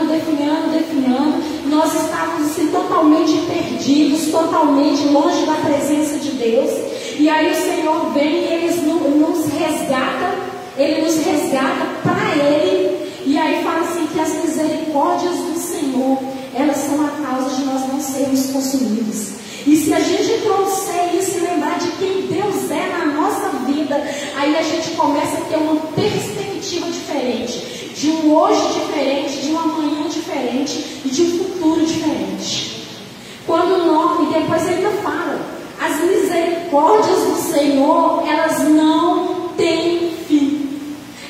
Nós estávamos assim, totalmente perdidos, totalmente longe da presença de Deus. E aí o Senhor vem e Ele nos resgata para Ele. E aí fala assim que as misericórdias do Senhor, elas são a causa de nós não sermos consumidos. E se a gente trouxer isso e lembrar de quem Deus é na nossa vida, perspectiva diferente, de um hoje diferente, de uma manhã diferente e de um futuro diferente. Quando nós, e depois ele ainda fala, as misericórdias do Senhor, elas não têm fim.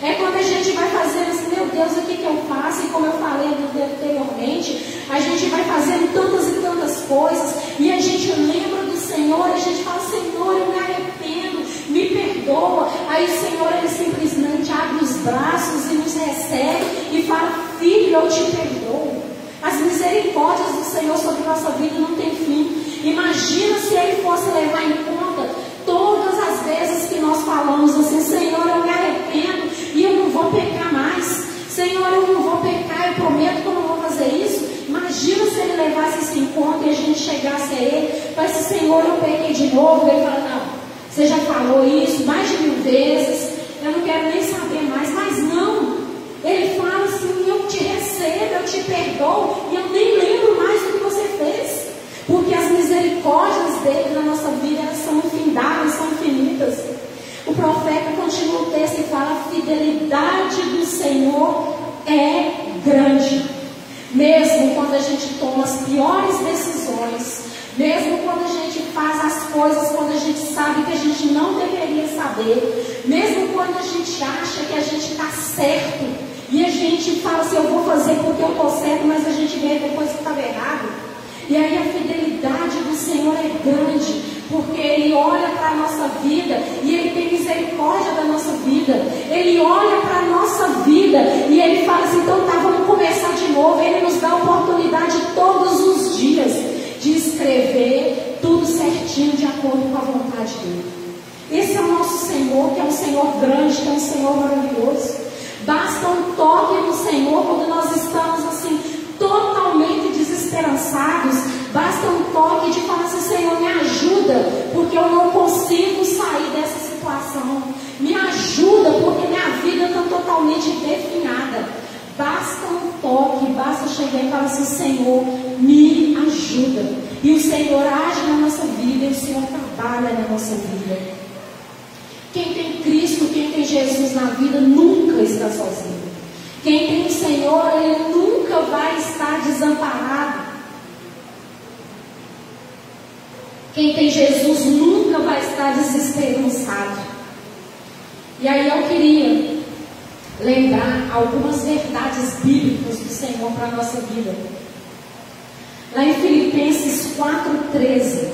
É quando a gente vai fazendo assim, meu Deus, o que eu faço? E como eu falei anteriormente, a gente vai fazendo tantas e tantas coisas, e a gente lembra do Senhor, a gente fala, Senhor, eu me arrependo, me perdoa. Aí o Senhor, ele simplesmente abre os braços e nos recebe e fala, filho, eu te perdoo. As misericórdias do Senhor sobre nossa vida não tem fim. Imagina se Ele fosse levar em conta todas as vezes que nós falamos assim, Senhor, eu me arrependo e eu não vou pecar mais. Senhor, eu não vou pecar, eu prometo que eu não vou fazer isso. Imagina se Ele levasse isso em conta e a gente chegasse a Ele e falasse, Senhor, eu pequei de novo. Ele fala, não, você já falou isso mais de 1000 vezes, eu não quero nem saber mais. Mas não, Ele fala assim, eu te recebo, eu te perdoo e eu nem lembro mais do que você fez. Porque as misericórdias dele na nossa vida, elas são infindáveis, são infinitas. O profeta continua o texto e fala, a fidelidade do Senhor é grande. Mesmo quando a gente toma as piores decisões, mesmo quando a gente faz as coisas, quando a gente sabe que a gente não deveria saber, mesmo quando a gente acha que a gente está certo, e a gente fala assim, eu vou fazer porque eu estou certo, mas a gente vê depois que estava errado. E aí a fidelidade do Senhor é grande, porque Ele olha para a nossa vida e Ele tem misericórdia da nossa vida. Ele olha para a nossa vida e Ele fala assim, então tá, vamos começar de novo. Ele nos dá a oportunidade todos os dias de escrever tudo certinho de acordo com a vontade dEle. Esse é o nosso Senhor, que é um Senhor grande, que é um Senhor maravilhoso. Basta um toque no Senhor quando nós estamos assim, totalmente desesperançados. Basta um toque de falar assim, Senhor, me ajuda, porque eu não consigo sair dessa situação. Me ajuda, porque minha vida está totalmente definhada. Basta um toque, basta chegar e falar assim, Senhor, me ajuda. E o Senhor age na nossa vida, e o Senhor trabalha na nossa vida. Quem tem Cristo, quem tem Jesus na vida, nunca está sozinho. Quem tem o Senhor, ele nunca vai estar desamparado. Quem tem Jesus nunca vai estar desesperançado. E aí eu queria lembrar algumas verdades bíblicas do Senhor para a nossa vida. Lá em Filipenses 4,13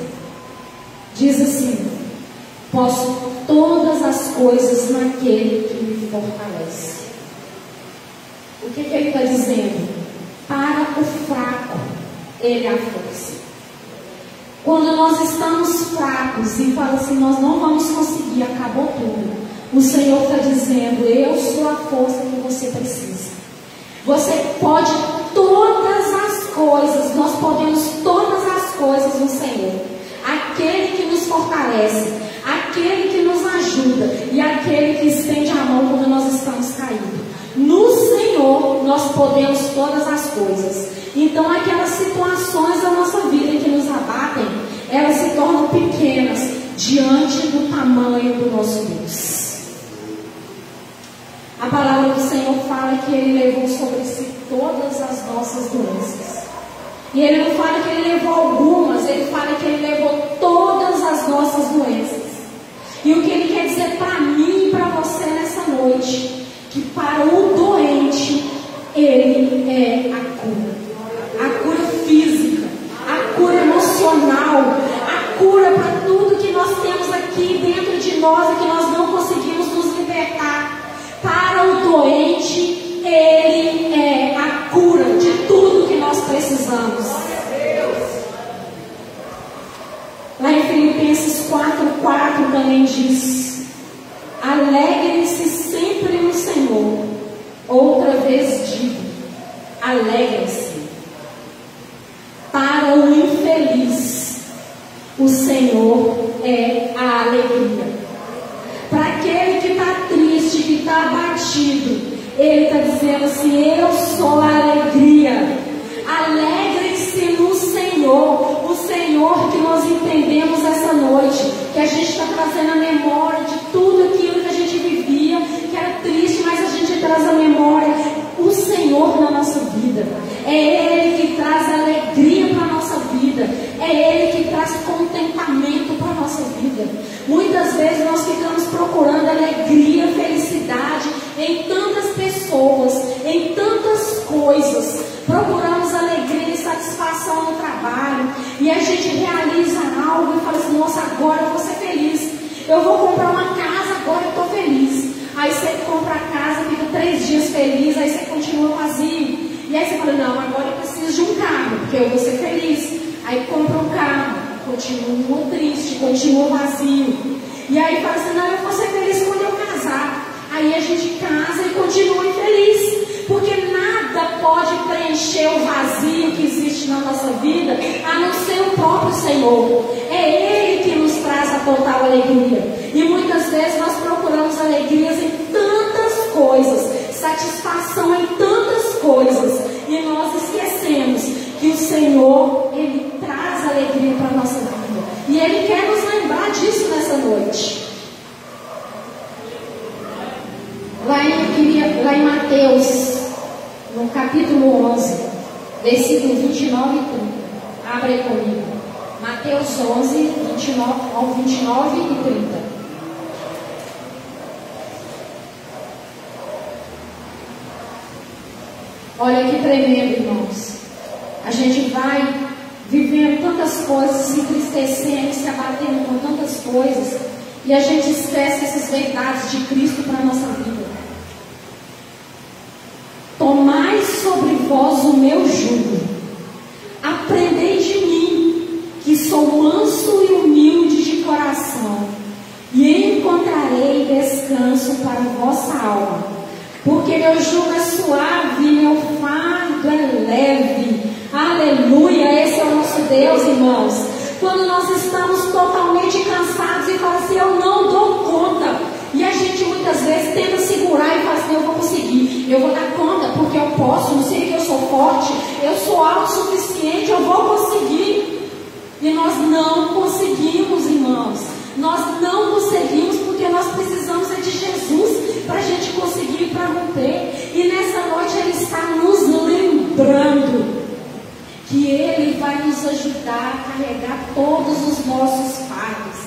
diz assim, posso todas as coisas naquele que me fortalece. O que ele está dizendo? Para o fraco, Ele é a força. Quando nós estamos fracos e fala assim, nós não vamos conseguir, acabou tudo, o Senhor está dizendo, eu sou a força que você precisa. Você pode todas as coisas, nós podemos todas as coisas no Senhor. Aquele que nos fortalece, aquele que nos ajuda e aquele que estende a mão quando nós estamos caídos. No Senhor nós podemos todas as coisas. Então aquelas situações da nossa vida que nos abatem, elas se tornam pequenas diante do tamanho do nosso Deus. A palavra do Senhor fala que Ele levou sobre si todas as nossas doenças. E Ele não fala que Ele levou algumas, Ele fala que Ele levou todas as nossas doenças. E o que Ele quer dizer para mim e para você nessa noite, que para o doente, Ele é a cura. A cura física, a cura emocional, a cura para tudo que nós temos aqui dentro de nós e que nós não conseguimos nos libertar. Para o doente, Ele é a cura de tudo que nós precisamos. Lá em Filipenses 4,4 também diz, alegrem-se sempre no Senhor. Outra vez digo, alegrem-se. Para o infeliz, o Senhor é a alegria. Para aquele que está triste, que está abatido, Ele está dizendo assim, eu sou a alegria. Alegrem-se no Senhor. O Senhor que nós entendemos essa noite, que a gente está trazendo a memória de tudo aquilo que a gente vivia, que era triste, muitas vezes nós ficamos procurando alegria, felicidade em tantas pessoas, em tantas coisas. Procuramos alegria e satisfação no trabalho, e a gente realiza algo e fala assim: nossa, agora eu vou ser feliz. Eu vou comprar uma casa, agora eu estou feliz. Aí você compra a casa, fica 3 dias feliz, aí você continua vazio. E aí você fala: não, agora eu preciso de um carro, porque eu vou ser feliz. Aí compra um carro, continua triste, continua vazio. E aí fala assim: não, eu vou ser feliz quando eu casar. Aí a gente casa e continua infeliz, porque nada pode preencher o vazio que existe na nossa vida, a não ser o próprio Senhor. É Ele que nos traz a total alegria. E muitas vezes nós procuramos alegrias em tantas coisas, satisfação em tantas coisas, e nós esquecemos que o Senhor, Ele traz alegria para a nossa vida, e Ele quer nos lembrar disso nessa noite. Lá em Mateus, no capítulo 11, versículo 29 e 30. Abre aí comigo. Mateus 11, 29 e 30. Olha que tremendo, irmãos. A gente vai vivendo tantas coisas, se entristecendo, se abatendo com tantas coisas, e a gente esquece essas verdades de Cristo para a nossa vida. Tomai sobre vós o meu jugo, aprendei de mim, que sou manso e humilde de coração, e encontrarei descanso para a vossa alma, porque meu jugo é suave e meu fardo é leve. Aleluia, esse é o nosso Deus, irmãos. Quando nós estamos totalmente cansados e falamos assim: eu não dou conta, e a gente muitas vezes tenta segurar e fala assim: eu vou conseguir, eu vou dar conta, porque eu posso, não sei que eu sou forte, eu sou autossuficiente, eu vou conseguir. E nós não conseguimos, irmãos. Nós não conseguimos, porque nós precisamos de Jesus para a gente conseguir, para romper. E nessa noite Ele está nos lembrando que Ele vai nos ajudar a carregar todos os nossos fardos.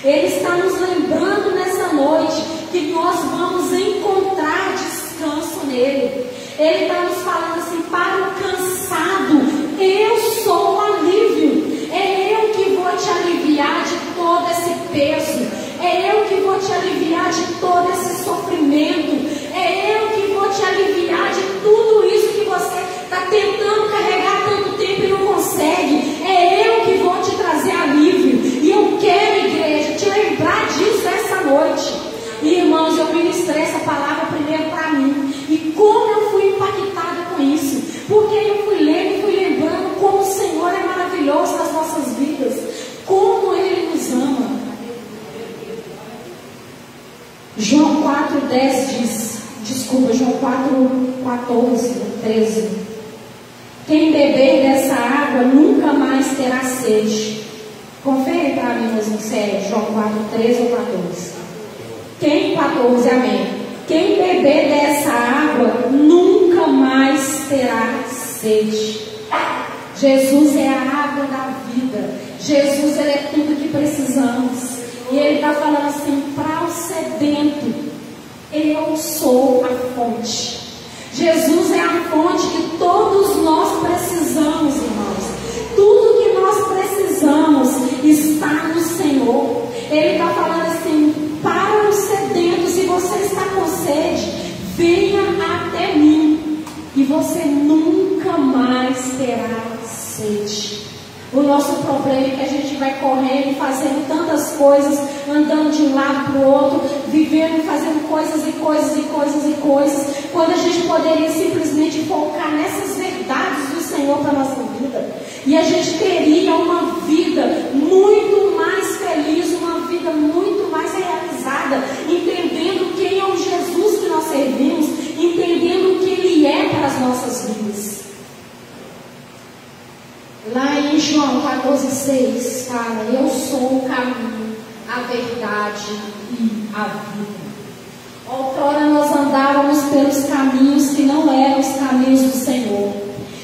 Ele está nos lembrando nessa noite que nós vamos encontrar descanso nele. Ele está nos falando assim: para o cansado, eu sou o alívio. É eu que vou te aliviar de todo esse peso. É eu que vou te aliviar de todo esse sofrimento. É eu que vou te aliviar de tudo isso que você está tentando carregar tanto tempo e não consegue. É eu que vou te trazer alívio. E eu quero, igreja, te lembrar disso essa noite. E, irmãos, eu ministrei essa palavra primeiro para mim. E como eu fui impactada com isso. Porque eu fui lendo e fui lembrando como o Senhor é maravilhoso nas nossas vidas. Como Ele nos ama. João 4,10 diz, João 4,14, 13. Quem beber dessa água nunca mais terá sede. Confere para mim, mas não sério, João 4,13 ou 14. Quem 14, amém. Quem beber dessa água nunca mais terá sede. Jesus é a água da vida. Jesus, Ele é tudo que precisamos. E Ele está falando assim: para o sedento, eu sou a fonte. Jesus é a fonte que todos nós precisamos, irmãos. Tudo que nós precisamos está no Senhor. Ele está falando assim: para o sedento, se você está com sede, venha até mim, e você nunca mais terá sede. O nosso problema é que a gente vai correndo, fazendo tantas coisas, andando de um lado para o outro, vivendo, fazendo coisas e coisas e coisas e coisas, quando a gente poderia simplesmente focar nessas verdades do Senhor para a nossa vida. E a gente teria uma vida muito mais feliz, uma vida muito mais realizada, entendendo quem é o Jesus que nós servimos, entendendo o que Ele é para as nossas vidas. Lá em João 14,6 fala: eu sou o caminho, a verdade e a vida. Outrora nós andávamos pelos caminhos que não eram os caminhos do Senhor,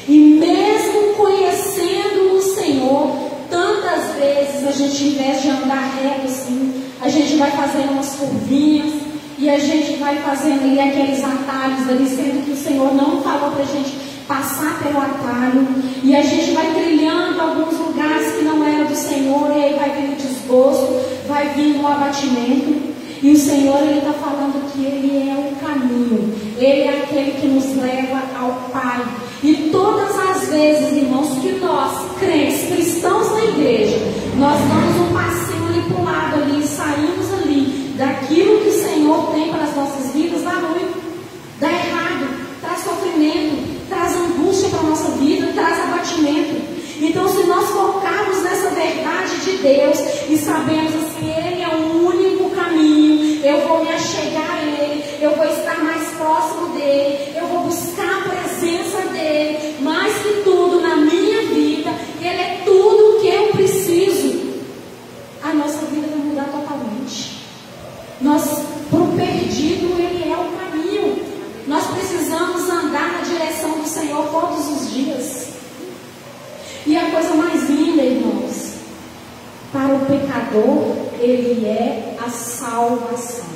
e mesmo conhecendo o Senhor, tantas vezes a gente, em vez de andar reto assim, a gente vai fazendo umas curvinhas, e a gente vai fazendo ali aqueles atalhos ali, sendo que o Senhor não falou para a gente passar pelo atalho, e a gente vai trilhando alguns lugares que não eram do Senhor, e aí vai vindo desgosto, vai vindo o abatimento. E o Senhor, Ele está falando que Ele é o caminho, Ele é aquele que nos leva ao Pai. E todas as vezes, irmãos, que nós, crentes, cristãos na igreja, nós damos um passinho ali para o lado ali, saímos ali daquilo que o Senhor tem para as nossas vidas, dá ruim, dá errado, traz sofrimento, traz angústia para a nossa vida, traz abatimento. Então, se nós focarmos nessa verdade de Deus e sabemos assim, Ele é o único caminho, eu vou me achegar a Ele, eu vou estar mais próximo dEle, eu vou buscar a presença dEle, mais que tudo na minha vida, Ele é tudo o que eu preciso, a nossa vida vai mudar totalmente. Para o perdido, Ele é o caminho. Nós precisamos andar na direção do Senhor todos os dias. E a coisa mais linda, irmãos, para o pecador, Ele é a salvação.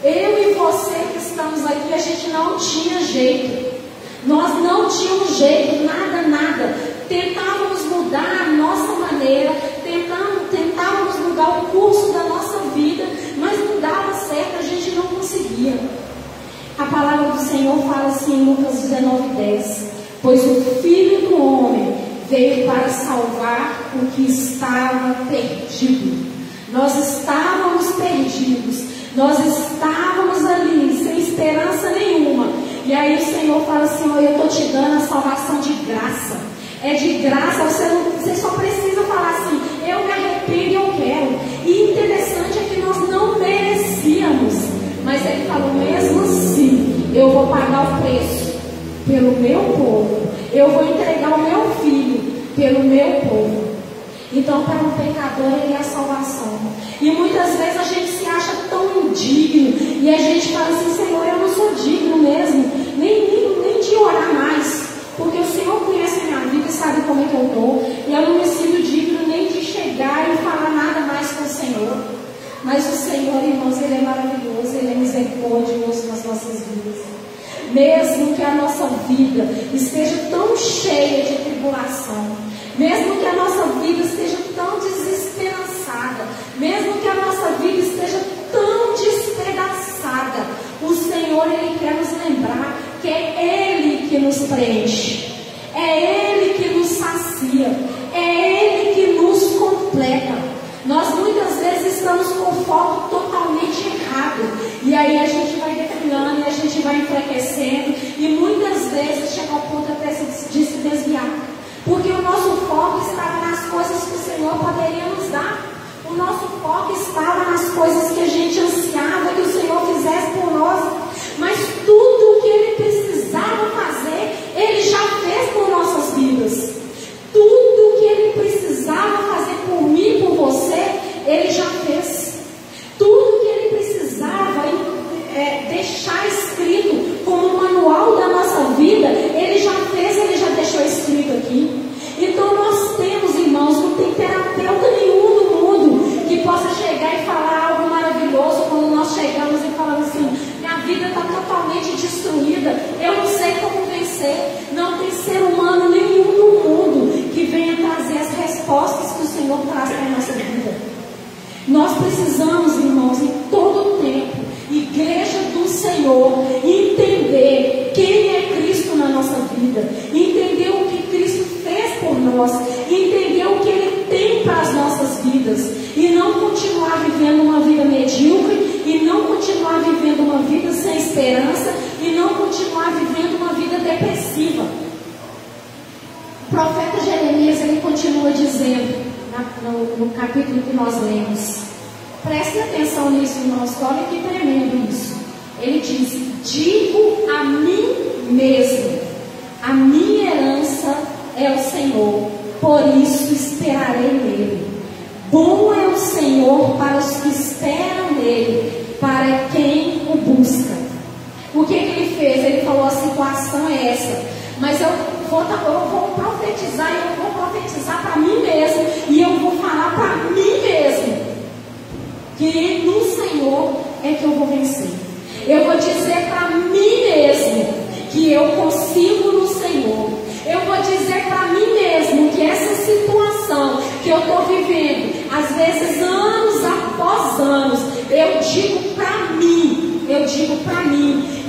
Eu e você que estamos aqui, a gente não tinha jeito. Nós não tínhamos jeito, nada. Tentávamos mudar a nossa maneira, tentávamos mudar o curso da nossa vida, mas não dava certo, a gente não conseguia. A palavra do Senhor fala assim em Lucas 19:10: pois o Filho do Homem veio para salvar o que estava perdido. Nós estávamos perdidos, nós estávamos ali sem esperança nenhuma. E aí o Senhor fala assim: eu estou te dando a salvação de graça. É de graça, você só precisa falar assim: eu me arrependo e eu quero. E interessante é que nós não merecíamos, mas Ele falou: mesmo assim, eu vou pagar o preço pelo meu povo, eu vou entregar o meu filho pelo meu povo. Então, para um pecador, Ele é a salvação. E muitas vezes a gente se acha tão indigno, e a gente fala assim: Senhor, eu não sou digno mesmo, nem de orar mais, porque o Senhor conhece a minha vida e sabe como é que eu estou, e eu não me sinto digno nem de chegar e falar nada mais com o Senhor. Mas o Senhor, irmãos, Ele é maravilhoso, Ele é misericordioso nas nossas vidas. Mesmo que a nossa vida esteja tão cheia de tribulação, mesmo que a nossa vida esteja tão desesperançada, mesmo que a nossa vida esteja tão despedaçada, o Senhor, Ele quer nos lembrar que é Ele que nos preenche, é Ele que nos sacia, é Ele que nos completa. Nós muitas vezes estamos com o foco totalmente errado, e aí a gente vai declinando, e a gente vai enfraquecendo, e muitas vezes chega ao ponto até de se desviar, porque o nosso foco estava nas coisas que o Senhor poderia nos dar. O nosso foco estava nas coisas que a gente ansiava que o Senhor fizesse por nós, mas tudo o que Ele precisava fazer, Ele já fez por nossas vidas. Tudo o que Ele precisava fazer por mim e por você, Ele já fez. Tudo o que Ele precisava deixar escrito como um manual da nossa vida, Ele já fez, Ele já deixou escrito aqui. Então nós temos, irmãos, não tem terapeuta nenhum no mundo que possa chegar e falar algo maravilhoso quando nós chegamos e falamos assim: minha vida está totalmente destruída, eu não sei como vencer. Não tem ser humano nenhum no mundo que venha trazer as respostas que o Senhor traz para a nossa vida. Nós precisamos, irmãos, em todo o tempo, igreja do Senhor, entender quem é Cristo na nossa vida, entender o que Cristo fez por nós, entender o que Ele tem para as nossas vidas, e não continuar vivendo uma vida medíocre, e não continuar vivendo uma vida sem esperança, e não continuar vivendo uma vida depressiva. O profeta Jeremias, ele continua dizendo no capítulo que nós lemos, prestem atenção nisso, irmãos, olha que tremendo isso. Ele diz: digo a mim mesmo, a minha herança é o Senhor, por isso esperarei nele. Bom é o Senhor para os que esperam nele, para quem o busca. O que ele fez? Ele falou: a situação é essa, mas eu vou profetizar, eu vou profetizar para mim mesmo, e eu vou falar para mim mesmo que no Senhor é que eu vou vencer. Eu vou dizer para mim mesmo que eu consigo no Senhor. Eu vou dizer para mim mesmo que essa situação que eu estou vivendo, às vezes anos após anos, eu digo para mim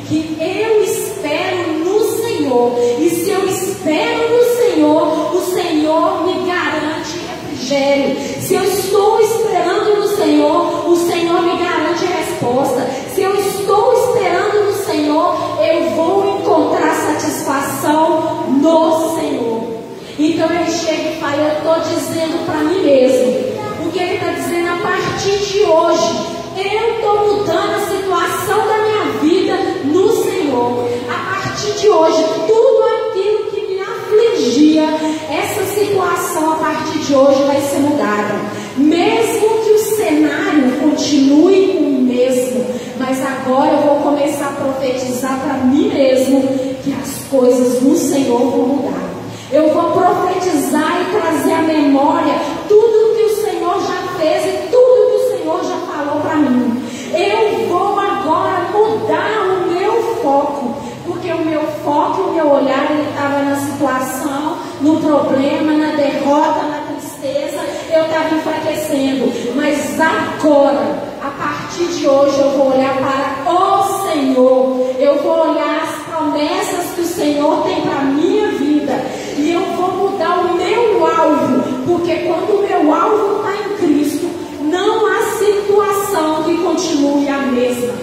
que eu espero no Senhor. E se eu espero no Senhor, o Senhor me garante refrigério. Se eu estou esperando no Senhor, o Senhor me garante resposta. Se eu estou esperando no Senhor, eu vou encontrar satisfação no Senhor. Então ele chega e fala, eu estou dizendo para mim mesmo. O que ele está dizendo? A partir de hoje, eu estou mudando a situação da minha vida no Senhor. A partir de hoje, tudo aquilo que me afligia, essa situação a partir de hoje vai ser mudada. Mesmo que o cenário continue o mesmo, mas agora eu vou começar a profetizar para mim mesmo que as coisas no Senhor vão mudar. Eu vou profetizar e trazer à memória tudo que o Senhor já fez e tudo que o Senhor já falou para mim. Eu vou agora mudar o meu foco, porque o meu foco, o meu olhar, ele estava na situação, no problema, na derrota, na tristeza, eu estava enfraquecendo. Mas agora, a partir de hoje, eu vou olhar para o Senhor. Eu vou olhar as promessas que o Senhor tem para a minha vida. E eu vou mudar o meu alvo, porque quando o meu alvo está em Cristo, não há situação que continue a mesma.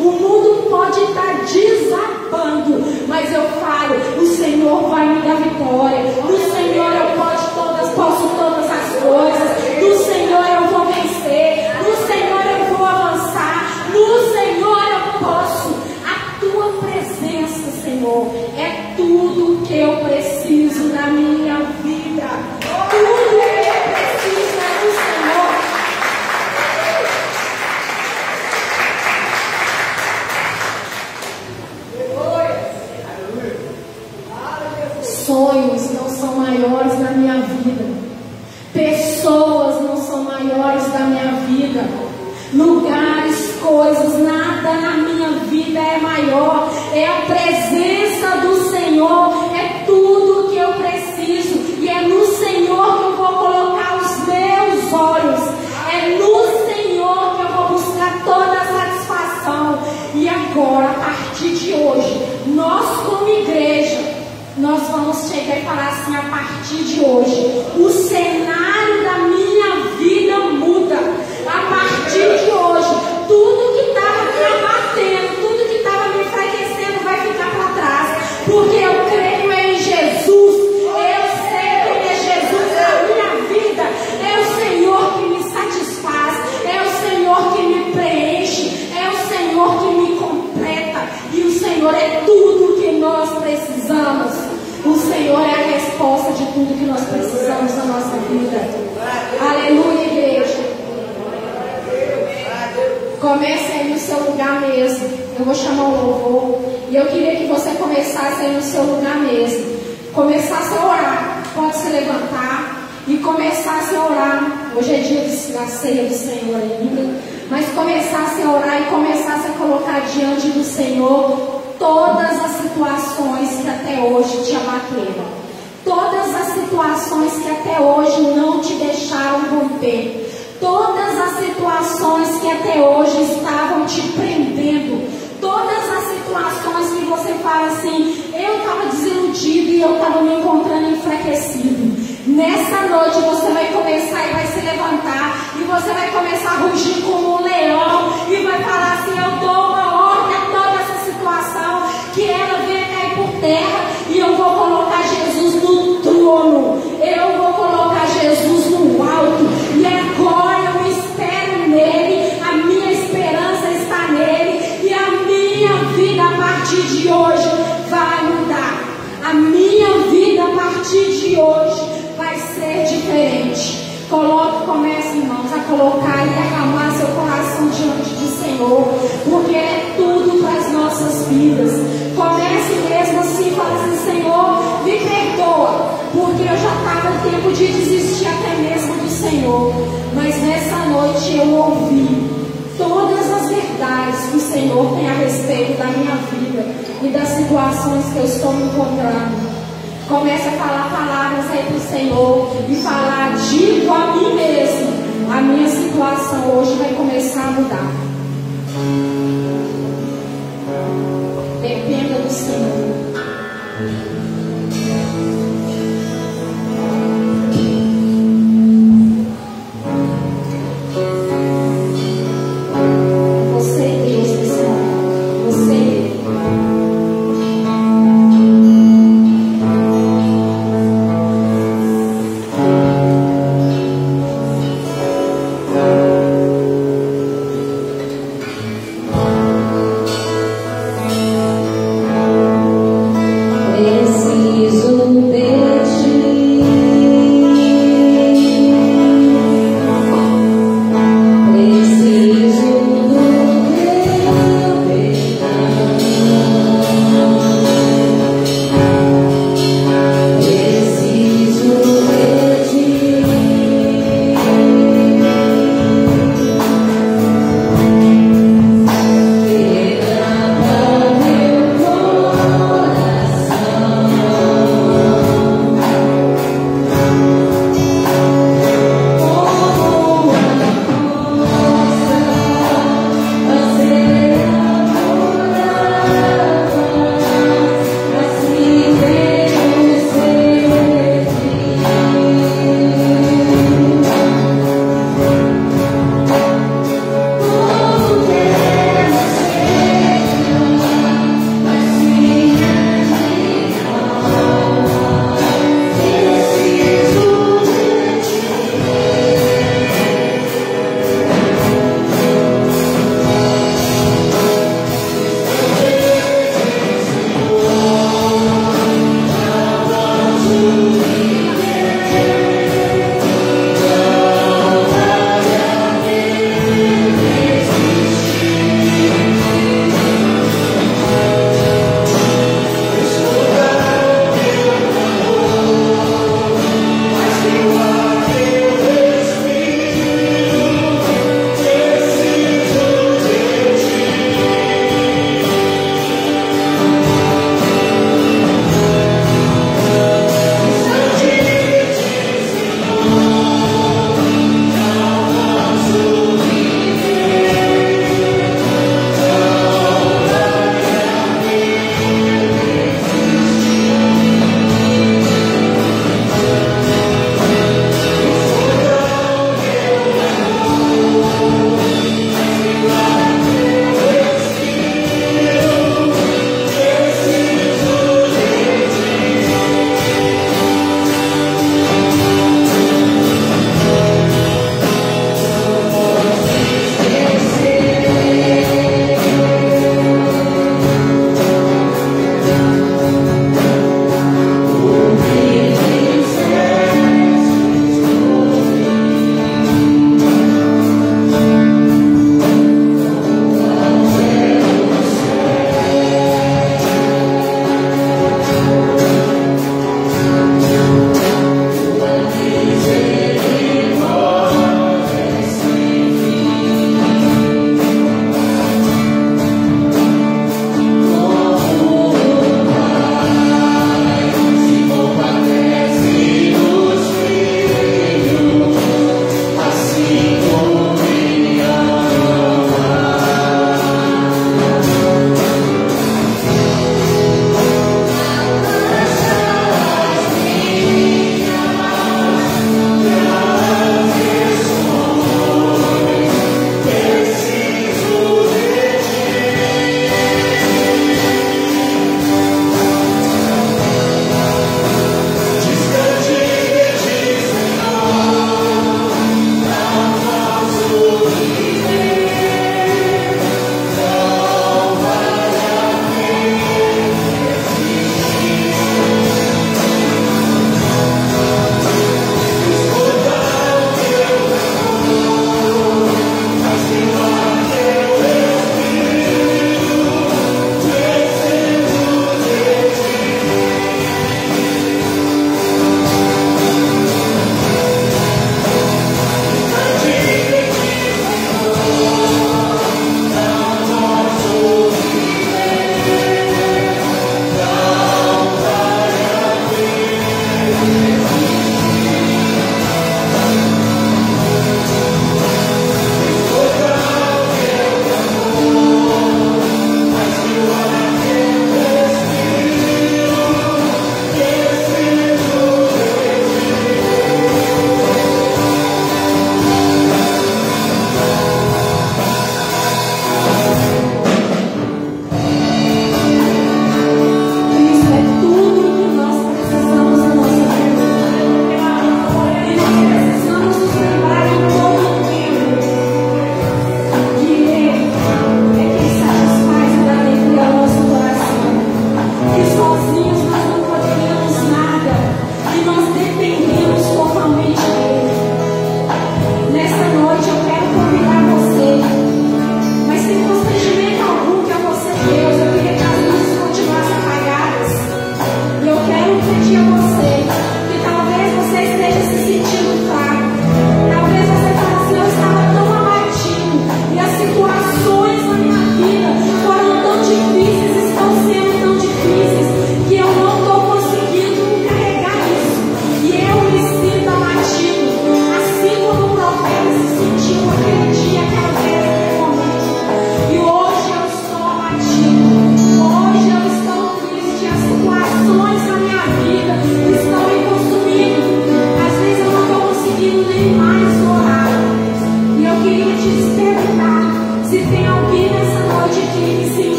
O mundo pode estar desabando, mas eu falo, o Senhor vai me dar vitória. No Senhor eu posso todas as coisas. No Senhor eu vou vencer. No Senhor eu vou avançar. No Senhor eu posso. A tua presença, Senhor, é tudo que eu preciso na minha vida. Tudo que eu preciso é do Senhor. Sonhos não são maiores na minha vida. Pessoas não são maiores da minha vida. Lugares, coisas, nada na minha vida é maior. É a presença do Senhor. É tudo que eu preciso. E é no Senhor que eu vou colocar os meus olhos. É no Senhor que eu vou buscar toda a satisfação. E agora, a partir de hoje, nós como igreja, nós vamos chegar e falar assim, a partir de hoje, o cenário da minha vida muda. A partir de hoje, tudo que estava me abatendo, tudo que estava me enfraquecendo vai ficar para trás. Porque eu creio em Jesus. Eu sei que é Jesus na minha vida. É o Senhor que me satisfaz. É o Senhor que me preenche. É o Senhor que me completa. E o Senhor é tudo que nós precisamos. O Senhor é a resposta de tudo que nós precisamos na nossa vida. Aleluia, igreja. Comece aí no seu lugar mesmo. Eu vou chamar o louvor. E eu queria que você começasse aí no seu lugar mesmo. Começasse a orar. Pode se levantar e começasse a orar. Hoje é dia da ceia do Senhor ainda. Mas começasse a orar e começasse a colocar diante do Senhor todas as situações que até hoje te abateram. Todas as situações que até hoje não te deixaram romper. Todas as situações que até hoje estavam te prendendo. Todas as situações que você fala assim, eu estava desiludido e eu estava me encontrando enfraquecido. Nessa noite você vai começar e vai se levantar. E você vai começar a rugir como um leão. E vai falar assim, eu dou uma ordem a toda essa situação, que ela venha cair por terra. E eu vou colocar Jesus no trono. Eu vou colocar Jesus no alto. E agora eu espero nele. A minha esperança está nele. E a minha vida a partir de hoje vai mudar. A minha vida a partir de hoje vai ser diferente. Comece, irmãos, a colocar e derramar seu coração diante do Senhor, porque é tudo para as nossas vidas. Comece mesmo assim, fala assim, Senhor, me perdoa, porque eu já estava no tempo de desistir até mesmo do Senhor. Mas nessa noite eu ouvi e das situações que eu estou me encontrando. Comece a falar palavras aí para o Senhor e falar, digo a mim mesmo, a minha situação hoje vai começar a mudar. Dependa do Senhor. Deus.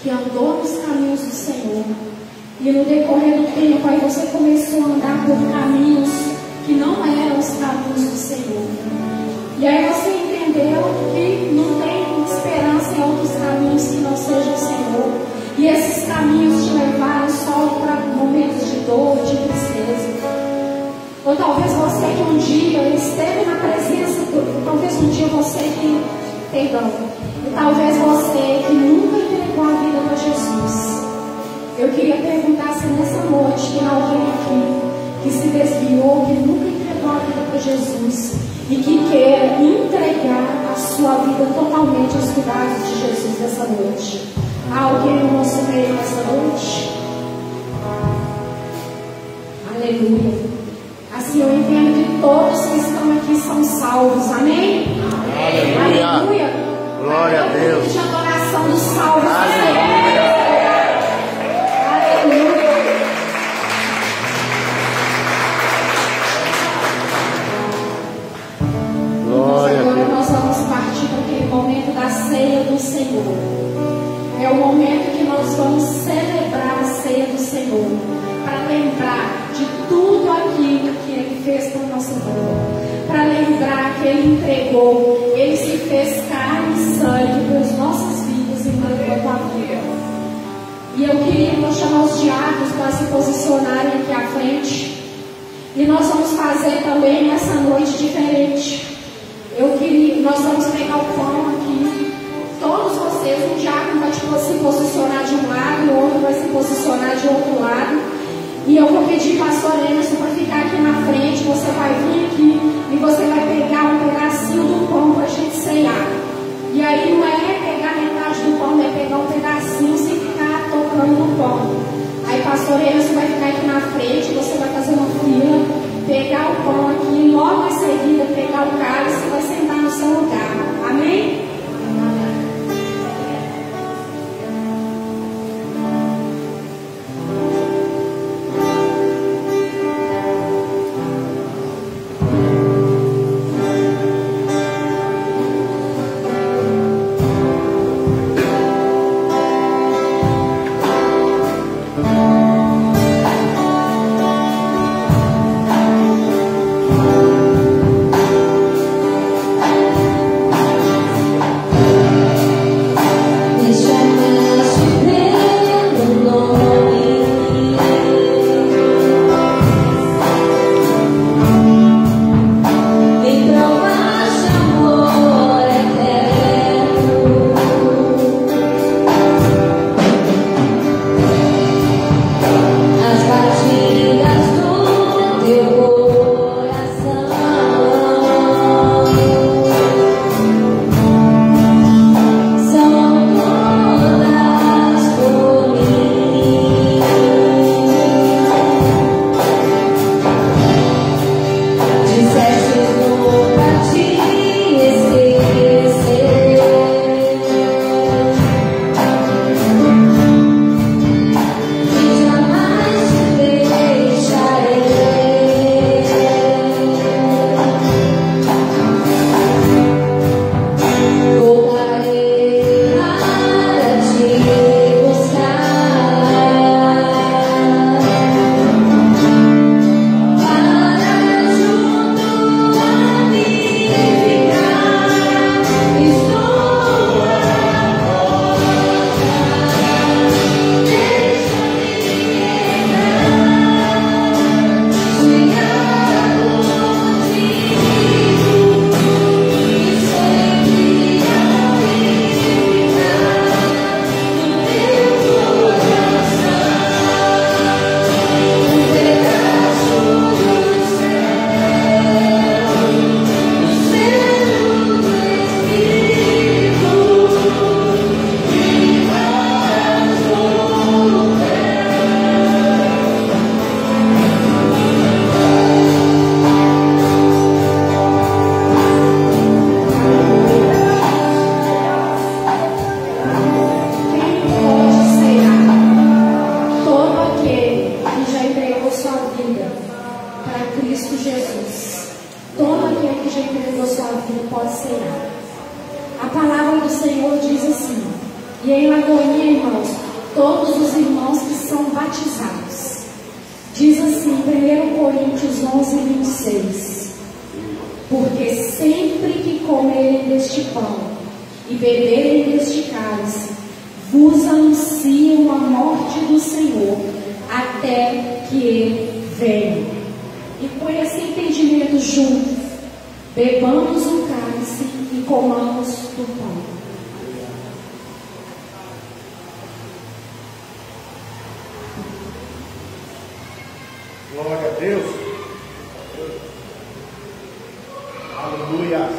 que andou nos caminhos do Senhor. E no decorrer do tempo, aí você começou a andar por caminhos que não eram os caminhos do Senhor. E aí você entendeu que não tem esperança em outros caminhos que não sejam o Senhor. E esses caminhos te levaram só para momentos de dor, de tristeza. Ou talvez você que um dia esteve na presença, talvez um dia você que, perdão, e talvez você que nunca entregou a vida para Jesus. Eu queria perguntar se nessa noite tem alguém aqui que se desviou, que nunca entregou a vida para Jesus e que queira entregar a sua vida totalmente aos cuidados de Jesus nessa noite. Há alguém no nosso meio nessa noite? Aleluia. Assim eu entendo que todos que estão aqui são salvos. Amém? Aleluia. Aleluia. Glória a Deus. De adoração dos salvos. Aleluia. Glória a Agora Deus. nós vamos partir para aquele momento da ceia do Senhor. É o momento que nós vamos celebrar a ceia do Senhor, para lembrar de tudo aquilo que Ele fez por nossa vida, para lembrar que Ele entregou, Ele se fez carne e sangue pelas nossas vidas e entregou a tua vida. E eu queria chamar os diáconos para se posicionarem aqui à frente, e nós vamos fazer também nessa noite diferente. Nós vamos pegar o pão aqui. Todos vocês, um diácono vai se posicionar de um lado, o outro vai se posicionar de outro lado. E eu vou pedir para a pastor Emerson para ficar aqui na frente. Você vai vir aqui e você vai pegar um pedacinho do pão para a gente ceiar. E aí não é pegar metade do pão, é pegar um pedacinho sem ficar tocando no pão. Aí pastor Emerson vai ficar aqui na frente, você vai fazer uma fila, pegar o pão aqui, logo em seguida pegar o cálice e vai sentar no seu lugar. Amém? E em Lagoinha, irmãos, todos os irmãos que são batizados. Diz assim, 1 Coríntios 11, 26. Porque sempre que comerem deste pão e beberem deste cálice, vos anunciam a morte do Senhor, até que Ele venha. E com esse entendimento juntos, bebamos o cálice e comamos do pão. Glória a Deus. Aleluia.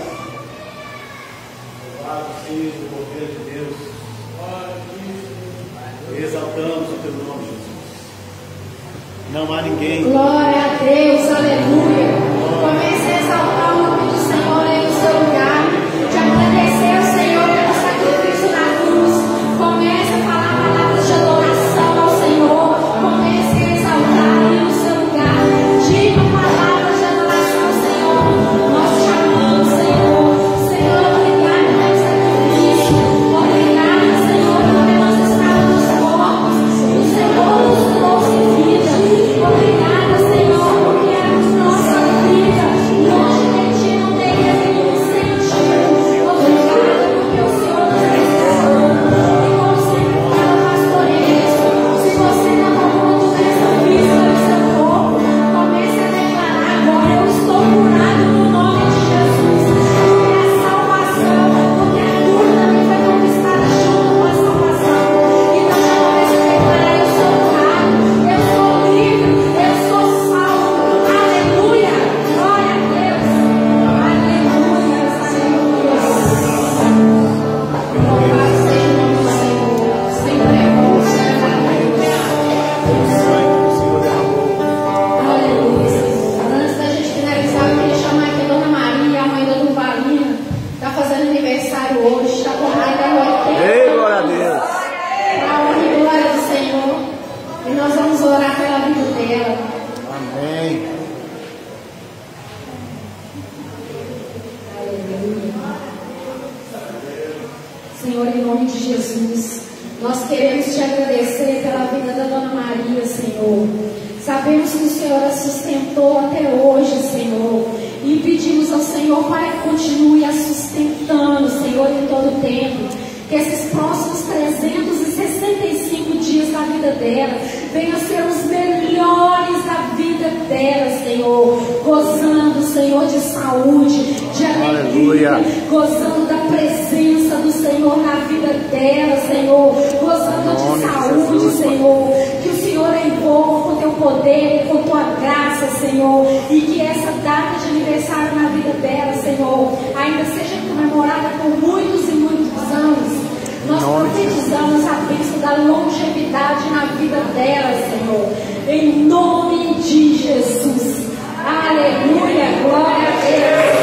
Louvado seja o poder de Deus. Exaltamos o teu nome, Jesus. Não há ninguém. Glória a Deus, aleluia. Comece a exaltar o nome do Senhor aí no seu lugar. De agradecer ao Senhor pelo sacrifício na cruz. Comece a falar palavras de adoração ao Senhor. Comece a exaltar aí no seu lugar. Diga palavras de adoração ao Senhor. Nós te amamos, Senhor. Senhor, obrigado pelo sacrifício. Obrigado, Senhor, porque nós estávamos mortos. O Senhor nos trouxe vida. Obrigada, Senhor, porque a nossa vida longe de Ti não teria nenhum sentido. Obrigada porque o Senhor nos resgatou. E como sempre fala, pastor, isso. Se você não amou essa vida do seu corpo, comece a declarar agora: eu estou curado no nome de Jesus. Porque a salvação, porque a cura também foi conquistada junto com a salvação. Então já comece a declarar: eu sou curado, eu sou livre, eu sou salvo. Aleluia! Glória a Deus! Aleluia! Aleluia! Louvado seja o nome do Senhor. Sempre é bom, Senhor. O sangue do Senhor derramou. Aleluia, Senhor. Antes da gente finalizar, eu queria chamar aqui a Dona Maria, a mãe da Duvalina. Está fazendo aniversário hoje, está completando 80. Ei, glória a Deus. Para a honra e glória do Senhor. E nós vamos orar pela vida dela. Amém. Senhor, em nome de Jesus, nós queremos te agradecer pela vida da Dona Maria, Senhor. Sabemos que o Senhor a sustentou até hoje, Senhor, e pedimos ao Senhor para que continue a sustentando, Senhor, em todo o tempo. Que esses próximos 365 dias da vida dela venham a ser os melhores da vida dela, Senhor. Gozando, Senhor, de saúde, de alegria. Aleluia. Gozando da presença do Senhor na vida dela, Senhor. Gozando de saúde, Senhor. Que o Senhor a envolva com teu poder e com tua graça, Senhor. E que essa data de aniversário na vida dela, Senhor, ainda seja comemorada por muitos e muitos anos. Nós profetizamos a bênção da longevidade na vida dela, Senhor. Em nome de Jesus. Aleluia, glória a Deus.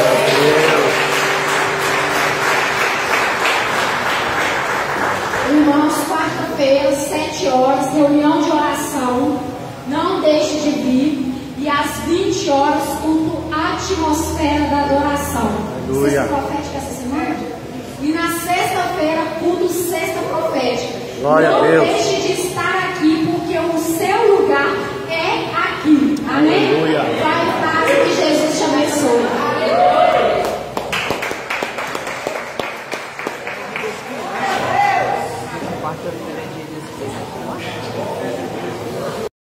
Irmãos, quarta-feira, 7 horas, reunião de oração. Não deixe de vir. E às 20 horas, culto Atmosfera da Adoração. Aleluia. Sexta profética essa semana? E na sexta-feira, culto Sexta Profética. Glória a Não Deus. deixe de